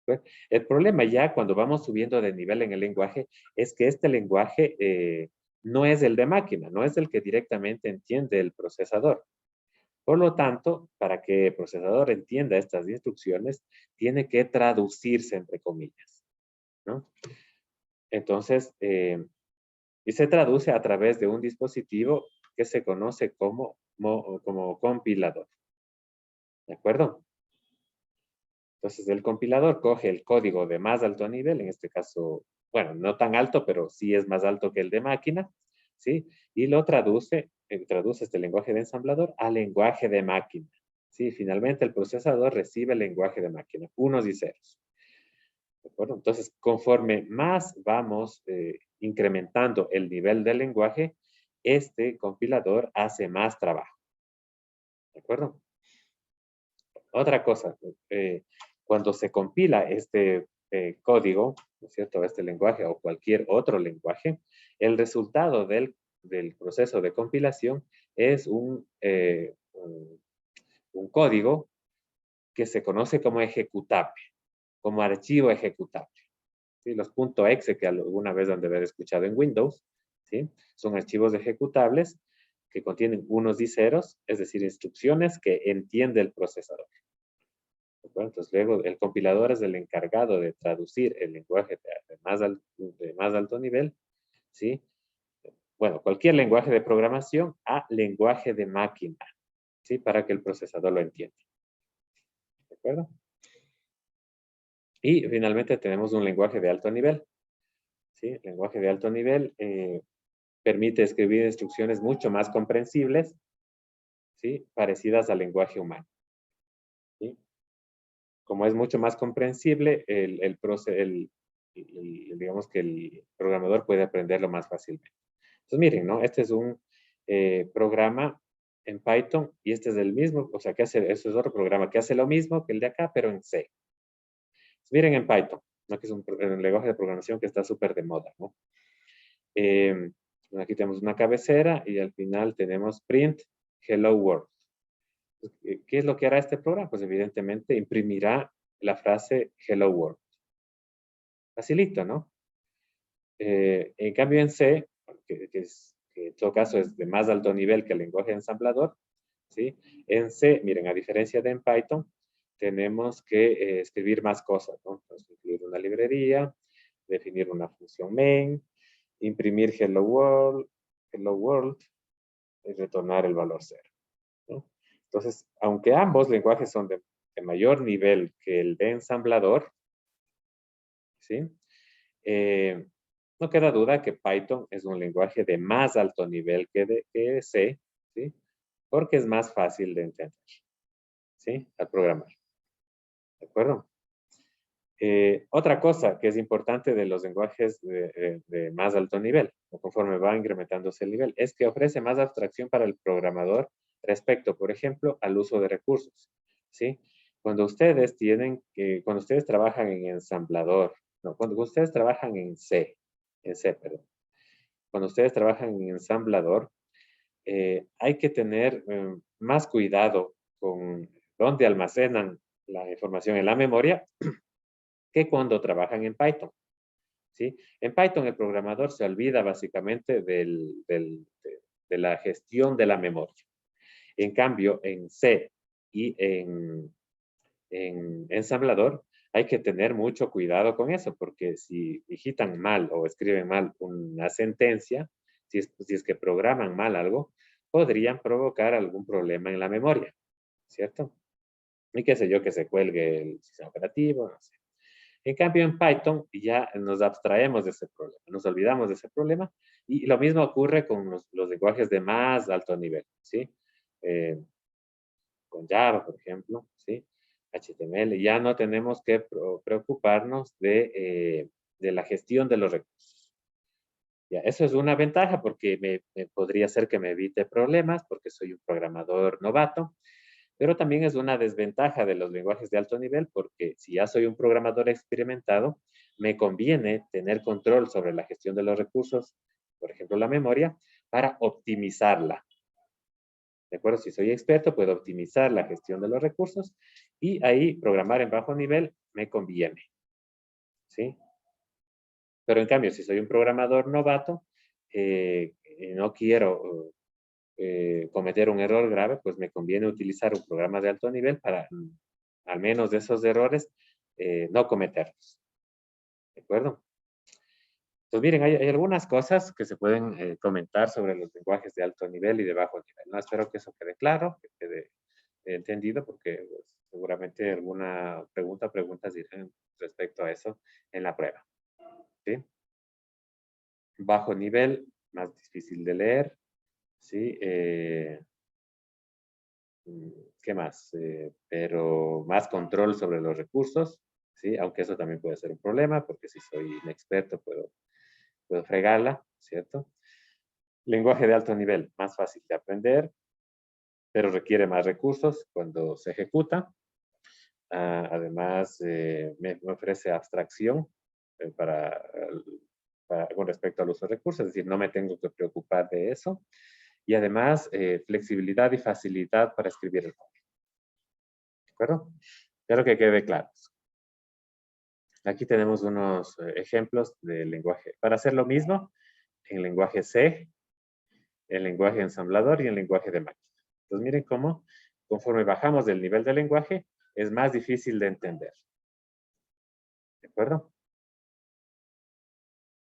¿Ve? El problema ya cuando vamos subiendo de nivel en el lenguaje es que este lenguaje no es el de máquina, no es el que directamente entiende el procesador. Por lo tanto, para que el procesador entienda estas instrucciones, tiene que traducirse, entre comillas, ¿no? Entonces, y se traduce a través de un dispositivo que se conoce como compilador. ¿De acuerdo? Entonces, el compilador coge el código de más alto nivel, en este caso, bueno, no tan alto, pero sí es más alto que el de máquina, ¿sí? Y lo traduce este lenguaje de ensamblador a lenguaje de máquina, ¿sí? Finalmente, el procesador recibe el lenguaje de máquina, unos y ceros. ¿De acuerdo? Entonces, conforme más vamos incrementando el nivel del lenguaje, este compilador hace más trabajo. ¿De acuerdo? Otra cosa, cuando se compila este código, ¿no es cierto?, este lenguaje o cualquier otro lenguaje, el resultado del proceso de compilación es un código que se conoce como ejecutable, como archivo ejecutable. ¿Sí? Los .exe que alguna vez han de haber escuchado en Windows, ¿sí? Son archivos ejecutables que contienen unos y ceros, es decir, instrucciones que entiende el procesador. Entonces, luego el compilador es el encargado de traducir el lenguaje de más alto nivel, ¿sí? Bueno, cualquier lenguaje de programación a lenguaje de máquina, ¿sí? Para que el procesador lo entienda. ¿De acuerdo? Y finalmente tenemos un lenguaje de alto nivel, ¿sí? El lenguaje de alto nivel permite escribir instrucciones mucho más comprensibles, ¿sí? Parecidas al lenguaje humano, ¿sí? Como es mucho más comprensible, digamos que el programador puede aprenderlo más fácilmente. Entonces, miren, ¿no? Este es un programa en Python y este es el mismo, o sea, este es otro programa que hace lo mismo que el de acá, pero en C. Entonces, miren en Python, ¿no? Que es un lenguaje de programación que está súper de moda, ¿no? Aquí tenemos una cabecera y al final tenemos print hello world. ¿Qué es lo que hará este programa? Pues evidentemente imprimirá la frase hello world, Facilito, ¿no? En cambio en C, que en todo caso es de más alto nivel que el lenguaje ensamblador, ¿sí? En C, miren, a diferencia de en Python, tenemos que escribir más cosas, ¿no? Entonces, incluir una librería, definir una función main, imprimir hello world, y retornar el valor 0, ¿no? Entonces, aunque ambos lenguajes son de mayor nivel que el de ensamblador, ¿sí? No queda duda que Python es un lenguaje de más alto nivel que C, ¿sí? Porque es más fácil de entender, ¿sí? Al programar. ¿De acuerdo? Otra cosa que es importante de los lenguajes de más alto nivel, o conforme va incrementándose el nivel, es que ofrece más abstracción para el programador respecto, por ejemplo, al uso de recursos, ¿sí? Cuando ustedes trabajan en ensamblador, no, cuando ustedes trabajan en C, perdón. Cuando ustedes trabajan en ensamblador, hay que tener más cuidado con dónde almacenan la información en la memoria que cuando trabajan en Python, ¿sí? En Python el programador se olvida básicamente de la gestión de la memoria. En cambio, en C y en ensamblador hay que tener mucho cuidado con eso, porque si digitan mal o escriben mal una sentencia, si es que programan mal algo, podrían provocar algún problema en la memoria, ¿cierto? Y qué sé yo, que se cuelgue el sistema operativo, no sé. En cambio, en Python ya nos abstraemos de ese problema, nos olvidamos de ese problema, y lo mismo ocurre con los lenguajes de más alto nivel, ¿sí? Con Java, por ejemplo, ¿sí? HTML, ya no tenemos que preocuparnos de la gestión de los recursos. Ya, eso es una ventaja porque podría ser que me evite problemas porque soy un programador novato, pero también es una desventaja de los lenguajes de alto nivel porque si ya soy un programador experimentado, me conviene tener control sobre la gestión de los recursos, por ejemplo, la memoria, para optimizarla. ¿De acuerdo? Si soy experto, puedo optimizar la gestión de los recursos y ahí programar en bajo nivel me conviene. ¿Sí? Pero en cambio, si soy un programador novato, no quiero cometer un error grave, pues me conviene utilizar un programa de alto nivel para, al menos de esos errores, no cometerlos. ¿De acuerdo? Pues miren, hay algunas cosas que se pueden comentar sobre los lenguajes de alto nivel y de bajo nivel, ¿no? Espero que eso quede claro, que quede entendido, porque pues, seguramente alguna preguntas dirán respecto a eso en la prueba. ¿Sí? Bajo nivel, más difícil de leer, ¿sí? ¿Qué más? Pero más control sobre los recursos, ¿sí? Aunque eso también puede ser un problema, porque si soy inexperto puedo fregarla, ¿cierto? Lenguaje de alto nivel, más fácil de aprender, pero requiere más recursos cuando se ejecuta. Además, me ofrece abstracción con respecto a los recursos, es decir, no me tengo que preocupar de eso. Y además, flexibilidad y facilidad para escribir el código. ¿De acuerdo? Espero que quede claro. Aquí tenemos unos ejemplos de lenguaje. Para hacer lo mismo, en lenguaje C, el lenguaje ensamblador y el lenguaje de máquina. Entonces, miren cómo, conforme bajamos del nivel del lenguaje, es más difícil de entender. ¿De acuerdo?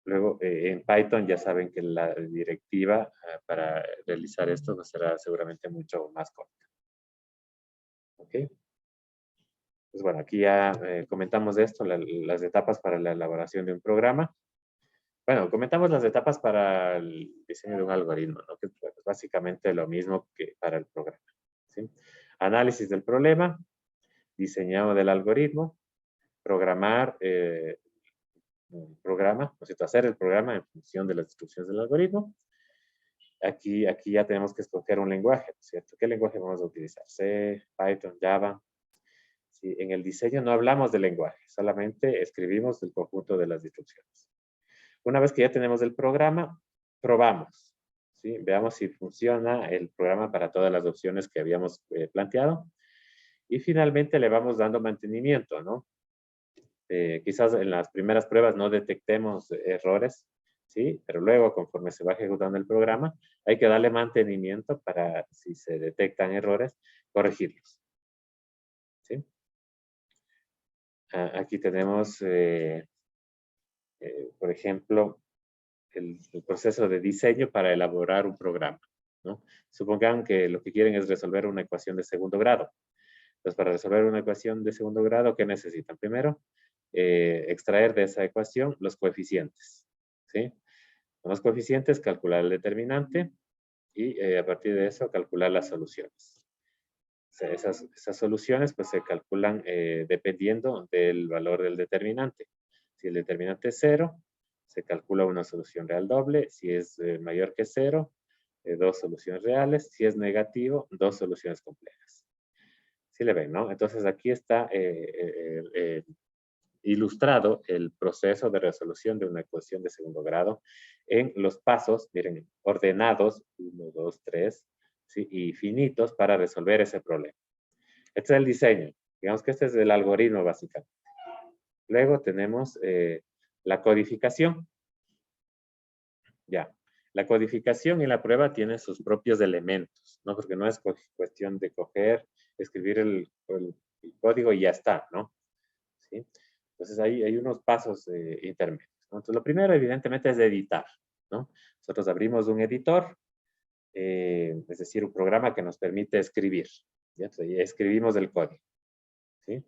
Luego, en Python ya saben que la directiva para realizar esto será seguramente mucho más corta. ¿Ok? Pues bueno, aquí ya comentamos de esto, las etapas para la elaboración de un programa. Bueno, comentamos las etapas para el diseño de un algoritmo, ¿no? Que es básicamente lo mismo que para el programa, ¿sí? Análisis del problema, diseñado del algoritmo, programar un programa, ¿no es cierto? Hacer el programa en función de las instrucciones del algoritmo. Aquí ya tenemos que escoger un lenguaje, ¿no es cierto? ¿Qué lenguaje vamos a utilizar? C, Python, Java. Sí, en el diseño no hablamos de lenguaje, solamente escribimos el conjunto de las instrucciones. Una vez que ya tenemos el programa, probamos, ¿sí? Veamos si funciona el programa para todas las opciones que habíamos planteado. Y finalmente le vamos dando mantenimiento, ¿no? Quizás en las primeras pruebas no detectemos errores, ¿sí? Pero luego, conforme se va ejecutando el programa, hay que darle mantenimiento para, si se detectan errores, corregirlos. ¿Sí? Aquí tenemos, por ejemplo, el proceso de diseño para elaborar un programa, ¿no? Supongan que lo que quieren es resolver una ecuación de segundo grado. Entonces, para resolver una ecuación de segundo grado, ¿qué necesitan? Primero, extraer de esa ecuación los coeficientes, ¿sí? Con los coeficientes, calcular el determinante y a partir de eso, calcular las soluciones. O sea, esas soluciones pues se calculan dependiendo del valor del determinante. Si el determinante es 0, se calcula una solución real doble. Si es mayor que 0, 2 soluciones reales. Si es negativo, 2 soluciones complejas. ¿Sí le ven, no? Entonces aquí está ilustrado el proceso de resolución de una ecuación de segundo grado en los pasos, miren, ordenados, 1, 2, 3, ¿sí? Y finitos para resolver ese problema. Este es el diseño. Digamos que este es el algoritmo básicamente. Luego tenemos la codificación. Ya. La codificación en la prueba tiene sus propios elementos, ¿no? Porque no es cuestión de coger, escribir el código y ya está, ¿no? ¿Sí? Entonces hay unos pasos intermedios, ¿no? Entonces lo primero evidentemente es editar, ¿no? Nosotros abrimos un editor, es decir, un programa que nos permite escribir. ¿Ya? Entonces, escribimos el código, ¿sí?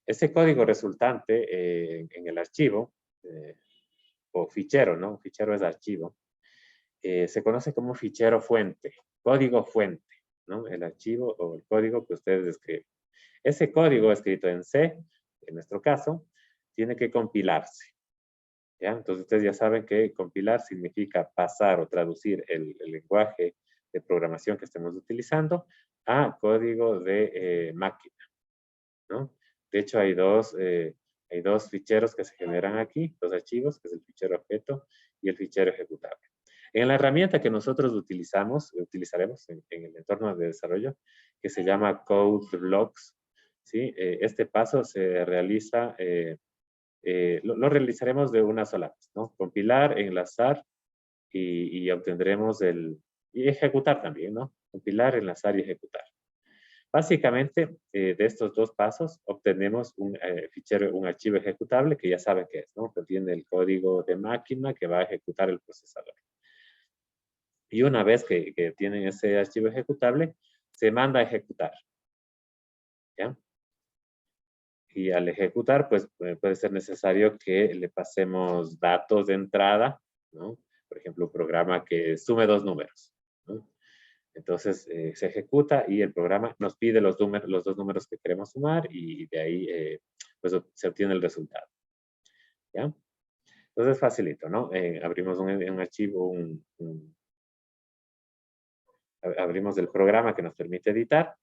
Ese código resultante en el archivo, o fichero, ¿no? Fichero es archivo, se conoce como fichero fuente, código fuente, ¿no? El archivo o el código que ustedes escriben. Ese código escrito en C, en nuestro caso, tiene que compilarse. ¿Ya? Entonces ustedes ya saben que compilar significa pasar o traducir el lenguaje de programación que estemos utilizando a código de máquina, ¿no? De hecho, hay dos ficheros que se generan aquí, dos archivos, que es el fichero objeto y el fichero ejecutable. En la herramienta que nosotros utilizaremos en el entorno de desarrollo, que se llama CodeBlocks, ¿sí? Este paso se realiza, lo realizaremos de una sola vez, ¿no? Compilar, enlazar y obtendremos y ejecutar también, ¿no? Compilar, enlazar y ejecutar. Básicamente, de estos dos pasos, obtenemos un fichero, un archivo ejecutable que ya saben qué es, ¿no? Contiene el código de máquina que va a ejecutar el procesador. Y una vez que tienen ese archivo ejecutable, se manda a ejecutar. ¿Ya? Y al ejecutar, pues puede ser necesario que le pasemos datos de entrada, ¿no? Por ejemplo, un programa que sume 2 números, ¿no? Entonces se ejecuta y el programa nos pide los 2 números que queremos sumar y de ahí pues, se obtiene el resultado. ¿Ya? Entonces facilito, ¿no? Abrimos un archivo, abrimos el programa que nos permite editar.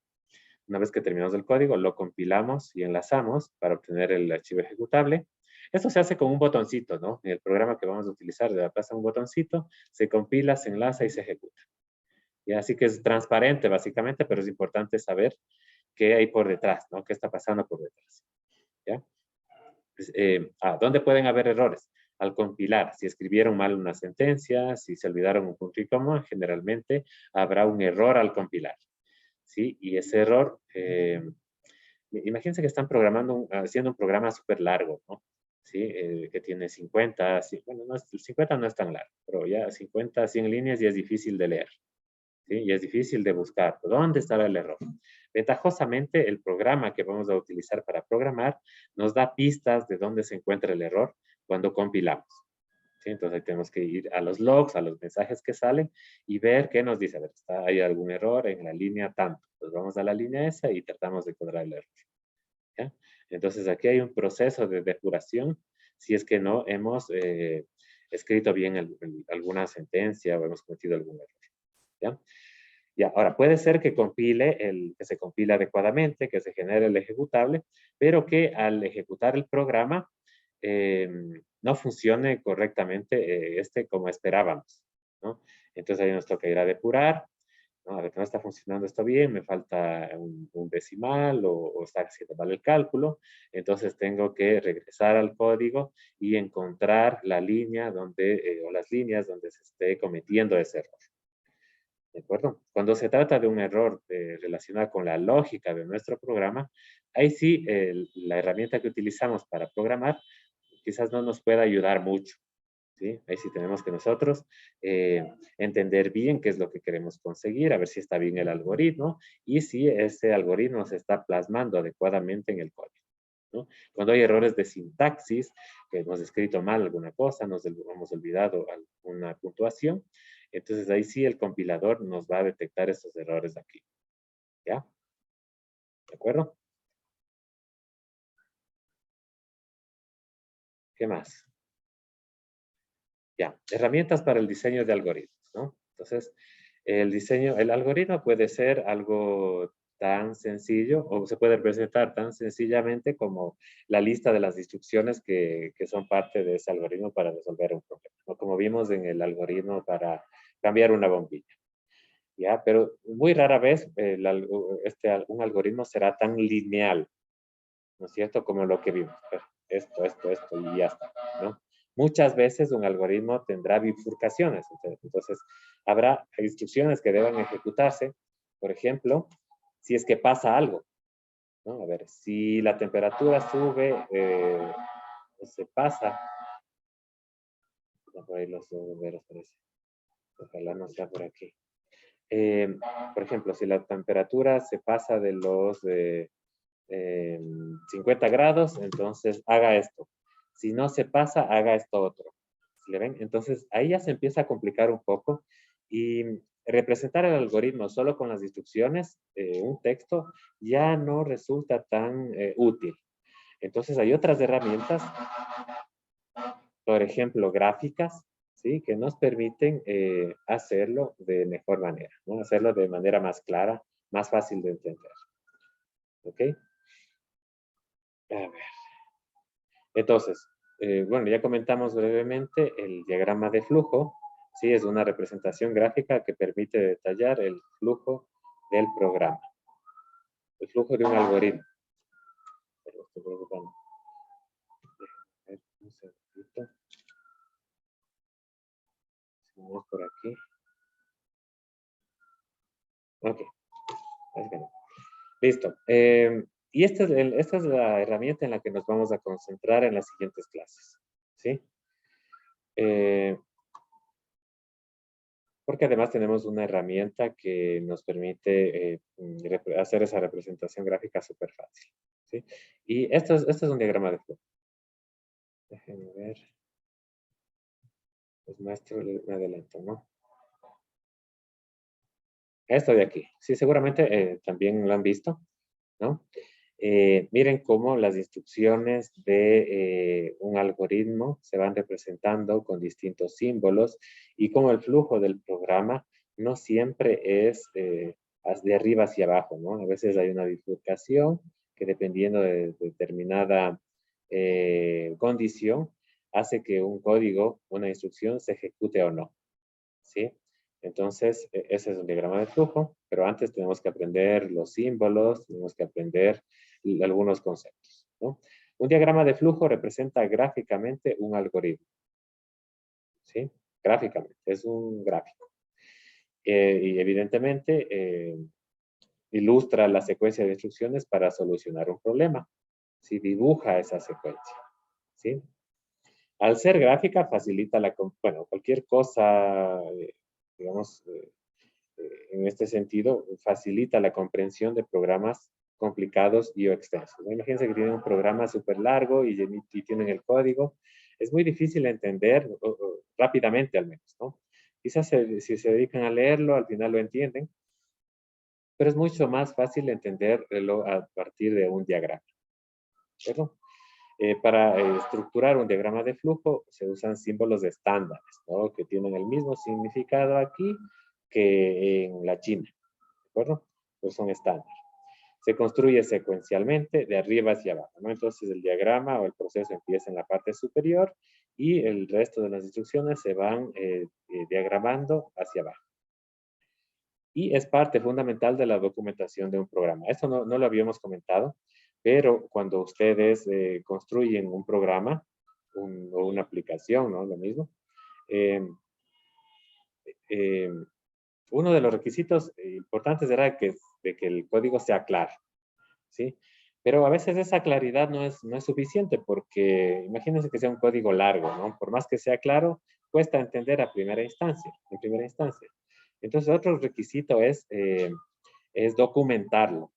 Una vez que terminamos el código, lo compilamos y enlazamos para obtener el archivo ejecutable. Esto se hace con un botoncito, ¿no? En el programa que vamos a utilizar, le aplasta un botoncito, se compila, se enlaza y se ejecuta. Y así que es transparente básicamente, pero es importante saber qué hay por detrás, ¿no? ¿Qué está pasando por detrás? ¿Ya? Pues, ¿dónde pueden haber errores? Al compilar, si escribieron mal una sentencia, si se olvidaron un punto y coma, generalmente habrá un error al compilar, ¿sí? Y ese error, imagínense que están haciendo un programa súper largo, ¿no? ¿Sí? Que tiene 50, bueno, 50 no es tan largo, pero ya 50, 100 líneas ya es difícil de leer. ¿Sí? Y es difícil de buscar. ¿Dónde estará el error? Ventajosamente, el programa que vamos a utilizar para programar nos da pistas de dónde se encuentra el error cuando compilamos. ¿Sí? Entonces, tenemos que ir a los logs, a los mensajes que salen y ver qué nos dice. A ver, ¿hay algún error en la línea tanto? Pues vamos a la línea esa y tratamos de encontrar el error. ¿Ya? Entonces, aquí hay un proceso de depuración si es que no hemos escrito bien alguna sentencia o hemos cometido algún error. ¿Ya? Ya, ahora, puede ser que que se compile adecuadamente, que se genere el ejecutable, pero que al ejecutar el programa no funcione correctamente como esperábamos, ¿no? Entonces ahí nos toca ir a depurar ¿no? A ver, no está funcionando esto bien, me falta un decimal o está haciendo mal el cálculo. Entonces tengo que regresar al código y encontrar la línea donde, o las líneas donde se esté cometiendo ese error. ¿De acuerdo? Cuando se trata de un error relacionado con la lógica de nuestro programa, ahí sí la herramienta que utilizamos para programar quizás no nos pueda ayudar mucho. ¿Sí? Ahí sí tenemos que nosotros entender bien qué es lo que queremos conseguir, a ver si está bien el algoritmo y si ese algoritmo se está plasmando adecuadamente en el código, ¿no? Cuando hay errores de sintaxis, que hemos escrito mal alguna cosa, nos hemos olvidado alguna puntuación, entonces ahí sí el compilador nos va a detectar esos errores de aquí. ¿Ya? ¿De acuerdo? ¿Qué más? Ya, herramientas para el diseño de algoritmos, ¿no? Entonces, el algoritmo puede ser algo tan sencillo o se puede presentar tan sencillamente como la lista de las instrucciones que son parte de ese algoritmo para resolver un problema, ¿no? Como vimos en el algoritmo para cambiar una bombilla. ¿Ya? Pero muy rara vez un algoritmo será tan lineal, ¿no es cierto? Como lo que vimos. Esto y ya está, ¿no? Muchas veces un algoritmo tendrá bifurcaciones. Entonces, habrá instrucciones que deban ejecutarse, por ejemplo, si es que pasa algo, ¿no? A ver, si la temperatura sube, se pasa. Por ahí los bomberos parece. Ojalá no sea por aquí. Por ejemplo, si la temperatura se pasa de los 50 grados, entonces haga esto. Si no se pasa, haga esto otro. ¿Sí le ven? Entonces, ahí ya se empieza a complicar un poco y representar el algoritmo solo con las instrucciones, un texto, ya no resulta tan útil. Entonces, hay otras herramientas, por ejemplo, gráficas, ¿sí? Que nos permiten hacerlo de mejor manera, ¿no? Hacerlo de manera más clara, más fácil de entender. ¿Ok? A ver. Entonces, bueno, ya comentamos brevemente el diagrama de flujo. Sí, es una representación gráfica que permite detallar el flujo del programa. El flujo de un algoritmo. Pero estoy preocupando. A ver, un segundito. Si no es por aquí. Ok. Listo. Y esta es la herramienta en la que nos vamos a concentrar en las siguientes clases. ¿Sí? Porque además tenemos una herramienta que nos permite hacer esa representación gráfica súper fácil. ¿Sí? Y esto es un diagrama de flujo. Déjenme ver. Les muestro, me adelanto, ¿no? Esto de aquí. Sí, seguramente también lo han visto, ¿no? Miren cómo las instrucciones de un algoritmo se van representando con distintos símbolos y cómo el flujo del programa no siempre es de arriba hacia abajo, ¿no? A veces hay una bifurcación que dependiendo de determinada condición hace que un código, una instrucción se ejecute o no, ¿sí? Entonces, ese es un diagrama de flujo, pero antes tenemos que aprender los símbolos, tenemos que aprender algunos conceptos, ¿no? Un diagrama de flujo representa gráficamente un algoritmo, ¿sí? Gráficamente, es un gráfico. Y evidentemente, ilustra la secuencia de instrucciones para solucionar un problema, ¿sí? Dibuja esa secuencia, ¿sí? Al ser gráfica, facilita bueno, cualquier cosa, digamos, en este sentido, facilita la comprensión de programas complicados y o extensos. ¿No? Imagínense que tienen un programa súper largo y tienen el código. Es muy difícil entender, rápidamente al menos, ¿no? Quizás si se dedican a leerlo, al final lo entienden, pero es mucho más fácil entenderlo a partir de un diagrama, ¿cierto? Para estructurar un diagrama de flujo se usan símbolos estándares, ¿no? Que tienen el mismo significado aquí que en la China, ¿de acuerdo? Pues son estándar. Se construye secuencialmente de arriba hacia abajo, ¿no? Entonces el diagrama o el proceso empieza en la parte superior y el resto de las instrucciones se van diagramando hacia abajo. y es parte fundamental de la documentación de un programa. Esto no lo habíamos comentado, pero cuando ustedes construyen un programa o una aplicación, ¿no? Lo mismo. Uno de los requisitos importantes era de que el código sea claro, ¿sí? Pero a veces esa claridad no es suficiente porque imagínense que sea un código largo, ¿no? Por más que sea claro, cuesta entender en primera instancia. Entonces, otro requisito es documentarlo,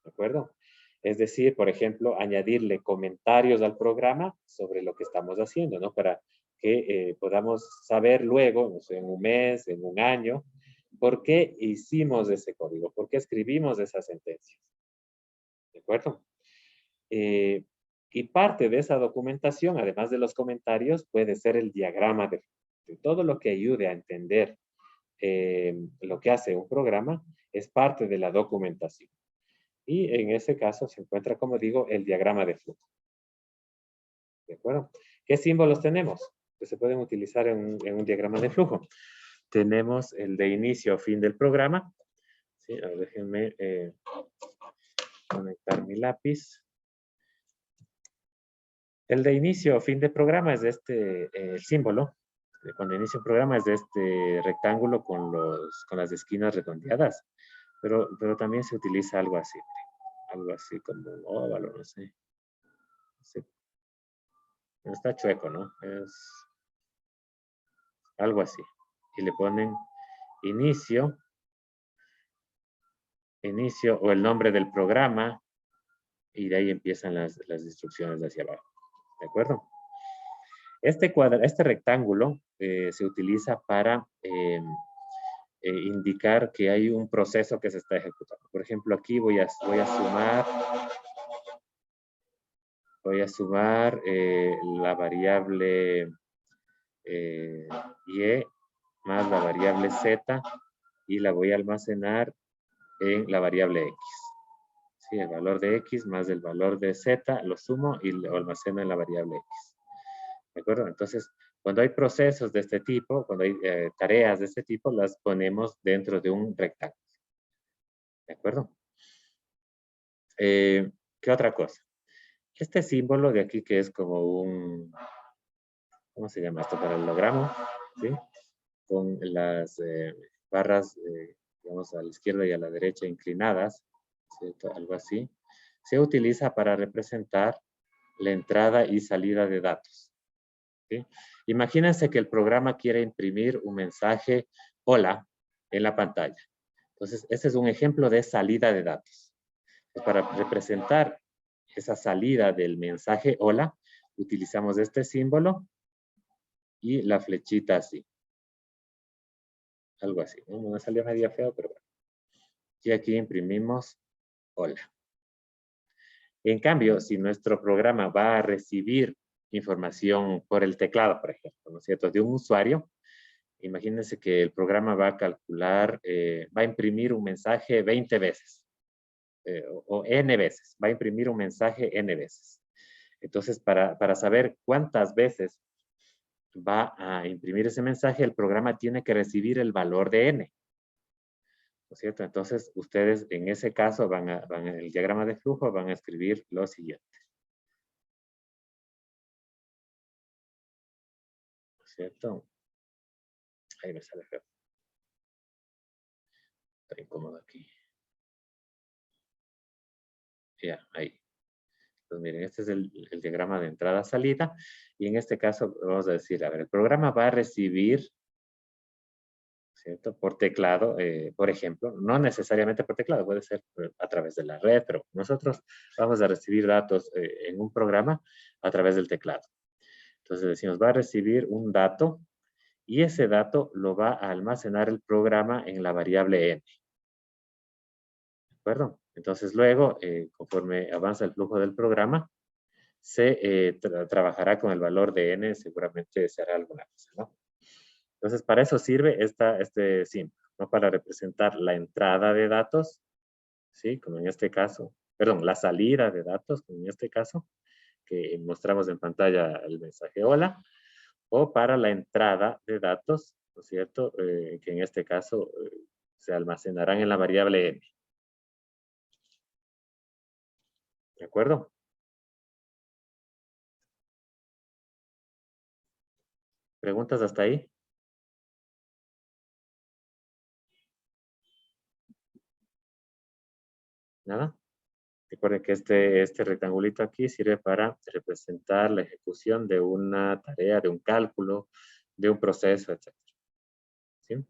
¿de acuerdo? Es decir, por ejemplo, añadirle comentarios al programa sobre lo que estamos haciendo, ¿no? Para que podamos saber luego, no sé, en un mes, en un año, por qué hicimos ese código, por qué escribimos esas sentencias. ¿De acuerdo? Y parte de esa documentación, además de los comentarios, puede ser el diagrama de todo lo que ayude a entender lo que hace un programa, es parte de la documentación. Y en ese caso se encuentra, como digo, el diagrama de flujo. ¿De acuerdo? ¿Qué símbolos tenemos que se pueden utilizar en un diagrama de flujo? Tenemos el de inicio o fin del programa. ¿Sí? A ver, déjenme conectar mi lápiz. El de inicio o fin de programa es este, el símbolo. Cuando inicia un programa es de este rectángulo con las esquinas redondeadas. Pero también se utiliza algo así. Algo así como un óvalo, no sé. Sí. Está chueco, ¿no? Es algo así. Y le ponen inicio o el nombre del programa. Y de ahí empiezan las instrucciones hacia abajo. ¿De acuerdo? Este rectángulo se utiliza para indicar que hay un proceso que se está ejecutando. Por ejemplo, aquí voy a sumar la variable y más la variable z y la voy a almacenar en la variable x. Sí, el valor de x más el valor de z lo sumo y lo almaceno en la variable x. ¿De acuerdo? Entonces, cuando hay procesos de este tipo, cuando hay tareas de este tipo, las ponemos dentro de un rectángulo. ¿De acuerdo? ¿Qué otra cosa? Este símbolo de aquí que es como un, ¿cómo se llama esto? Paralelogramo, ¿sí? Con las barras, digamos, a la izquierda y a la derecha inclinadas, ¿cierto? Algo así. Se utiliza para representar la entrada y salida de datos. ¿Sí? Imagínense que el programa quiere imprimir un mensaje hola en la pantalla. Entonces, ese es un ejemplo de salida de datos. Para representar esa salida del mensaje hola, utilizamos este símbolo y la flechita así. Algo así, ¿no? Me salió medio feo, pero bueno. Y aquí imprimimos hola. En cambio, si nuestro programa va a recibir información por el teclado, por ejemplo, ¿no es cierto?, de un usuario, imagínense que el programa va a calcular, va a imprimir un mensaje 20 veces o n veces, va a imprimir un mensaje n veces. Entonces, para saber cuántas veces va a imprimir ese mensaje, el programa tiene que recibir el valor de n. ¿No es cierto? Entonces, ustedes en ese caso van en el diagrama de flujo, van a escribir lo siguiente. ¿No es cierto? Ahí me sale feo. Está incómodo aquí. Ya, ahí. Pues miren, este es el diagrama de entrada-salida. Y en este caso vamos a decir, a ver, el programa va a recibir, ¿cierto?, por teclado, por ejemplo, no necesariamente por teclado, puede ser a través de la red, pero nosotros vamos a recibir datos en un programa a través del teclado. Entonces decimos, va a recibir un dato y ese dato lo va a almacenar el programa en la variable n. ¿De acuerdo? Entonces luego, conforme avanza el flujo del programa, se trabajará con el valor de n, seguramente se hará alguna cosa, ¿no? Entonces, para eso sirve este símbolo, ¿no? Para representar la entrada de datos, ¿sí? Como en este caso, perdón, la salida de datos, como en este caso, que mostramos en pantalla el mensaje hola, o para la entrada de datos, ¿no es cierto? Que en este caso se almacenarán en la variable n. ¿De acuerdo? ¿Preguntas hasta ahí? ¿Nada? Recuerden que este rectangulito aquí sirve para representar la ejecución de una tarea, de un cálculo, de un proceso, etc. ¿Sí?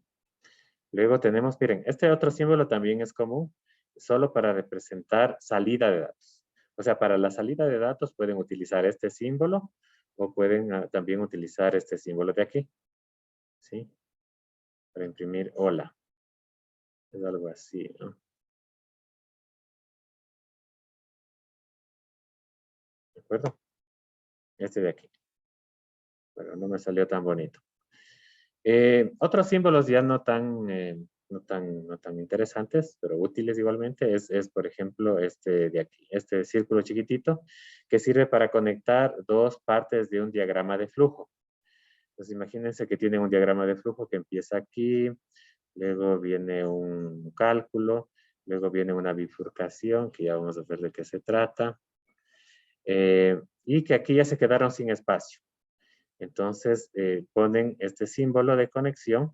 Luego tenemos, miren, este otro símbolo también es común, solo para representar salida de datos. O sea, para la salida de datos pueden utilizar este símbolo o pueden también utilizar este símbolo de aquí. ¿Sí? Para imprimir hola. Es algo así, ¿no? ¿De acuerdo? Este de aquí. Pero no me salió tan bonito. Otros símbolos ya no tan interesantes, pero útiles igualmente, es por ejemplo este de aquí, este círculo chiquitito, que sirve para conectar dos partes de un diagrama de flujo. Entonces imagínense que tienen un diagrama de flujo que empieza aquí, luego viene un cálculo, luego viene una bifurcación, que ya vamos a ver de qué se trata, y que aquí ya se quedaron sin espacio. Entonces ponen este símbolo de conexión,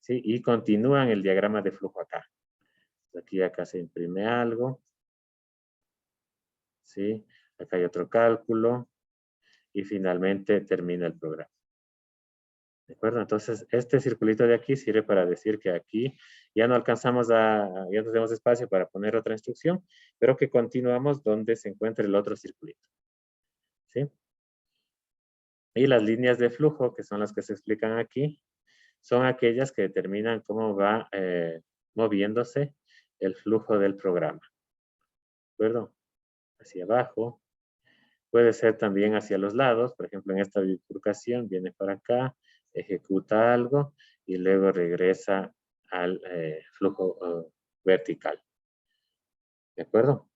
¿sí? Y continúan el diagrama de flujo acá. Aquí acá se imprime algo, ¿sí? Acá hay otro cálculo y finalmente termina el programa. ¿De acuerdo? Entonces este circulito de aquí sirve para decir que aquí ya no alcanzamos ya no tenemos espacio para poner otra instrucción, pero que continuamos donde se encuentra el otro circulito. ¿Sí? Y las líneas de flujo, que son las que se explican aquí, son aquellas que determinan cómo va moviéndose el flujo del programa. ¿De acuerdo? Hacia abajo. Puede ser también hacia los lados. Por ejemplo, en esta bifurcación viene para acá, ejecuta algo y luego regresa al flujo vertical. ¿De acuerdo?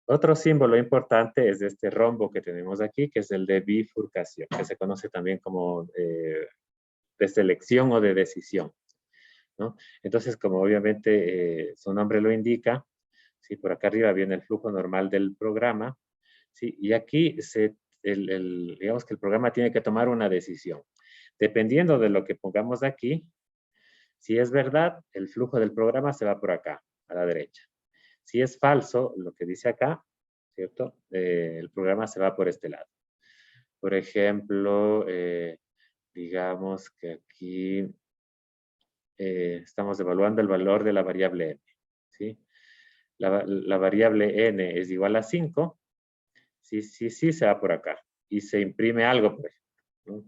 Otro símbolo importante es este rombo que tenemos aquí, que es el de bifurcación, que se conoce también como de selección o de decisión, ¿no? Entonces, como obviamente su nombre lo indica, ¿sí? Por acá arriba viene el flujo normal del programa, ¿sí? Y aquí digamos que el programa tiene que tomar una decisión. Dependiendo de lo que pongamos aquí, si es verdad, el flujo del programa se va por acá, a la derecha. Si es falso, lo que dice acá, ¿cierto? El programa se va por este lado. Por ejemplo, digamos que aquí estamos evaluando el valor de la variable n, ¿sí? La variable n es igual a 5, sí, se va por acá. Y se imprime algo, por ejemplo, ¿no?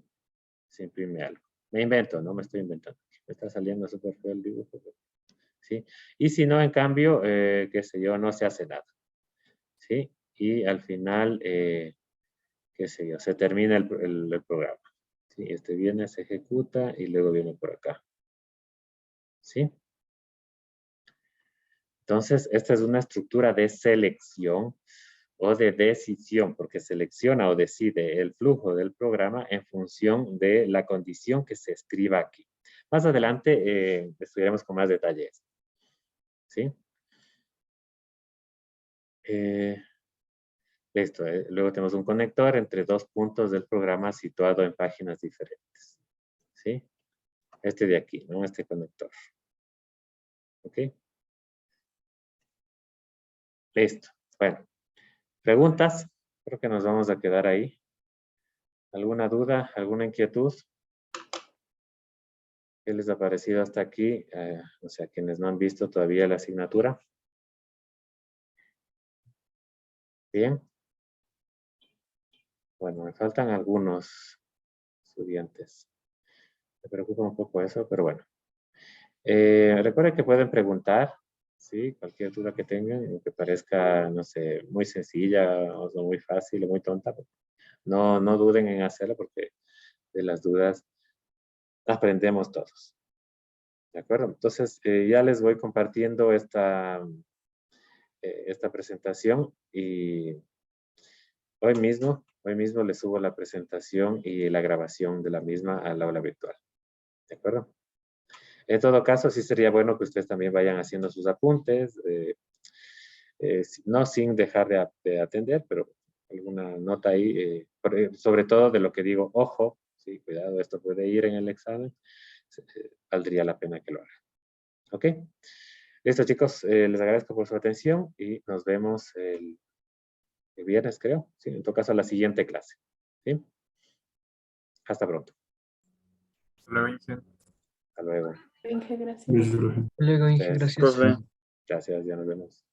Se imprime algo. Me invento, no me estoy inventando. Me está saliendo súper feo el dibujo. ¿Sí? Y si no, en cambio, qué sé yo, no se hace nada. ¿Sí? Y al final, qué sé yo, se termina el programa. ¿Sí? Este viene, se ejecuta y luego viene por acá. ¿Sí? Entonces, esta es una estructura de selección o de decisión, porque selecciona o decide el flujo del programa en función de la condición que se escriba aquí. Más adelante estudiaremos con más detalles. ¿Sí? Listo. Luego tenemos un conector entre dos puntos del programa situado en páginas diferentes. ¿Sí? Este de aquí, ¿no? Este conector. ¿Ok? Listo. Bueno. ¿Preguntas? Creo que nos vamos a quedar ahí. ¿Alguna duda? ¿Alguna inquietud? ¿Qué les ha parecido hasta aquí? O sea, quienes no han visto todavía la asignatura. Bien. Bueno, me faltan algunos estudiantes. Me preocupa un poco eso, pero bueno. Recuerden que pueden preguntar, ¿sí? Cualquier duda que tengan, que parezca, no sé, muy sencilla o muy fácil o muy tonta. No duden en hacerlo porque de las dudas aprendemos todos. ¿De acuerdo? Entonces, ya les voy compartiendo esta presentación y hoy mismo le subo la presentación y la grabación de la misma al aula virtual. ¿De acuerdo? En todo caso, sí sería bueno que ustedes también vayan haciendo sus apuntes, no sin dejar de atender, pero alguna nota ahí, sobre todo de lo que digo, ojo, sí, cuidado, esto puede ir en el examen, valdría la pena que lo hagan. ¿Ok? Listo, chicos, les agradezco por su atención y nos vemos el viernes, creo. Sí, en todo caso, la siguiente clase. ¿Sí? Hasta pronto. Hasta luego, Inge. Hasta luego. Inge, gracias. Luego, Inge, Ustedes. gracias. Gracias, ya nos vemos.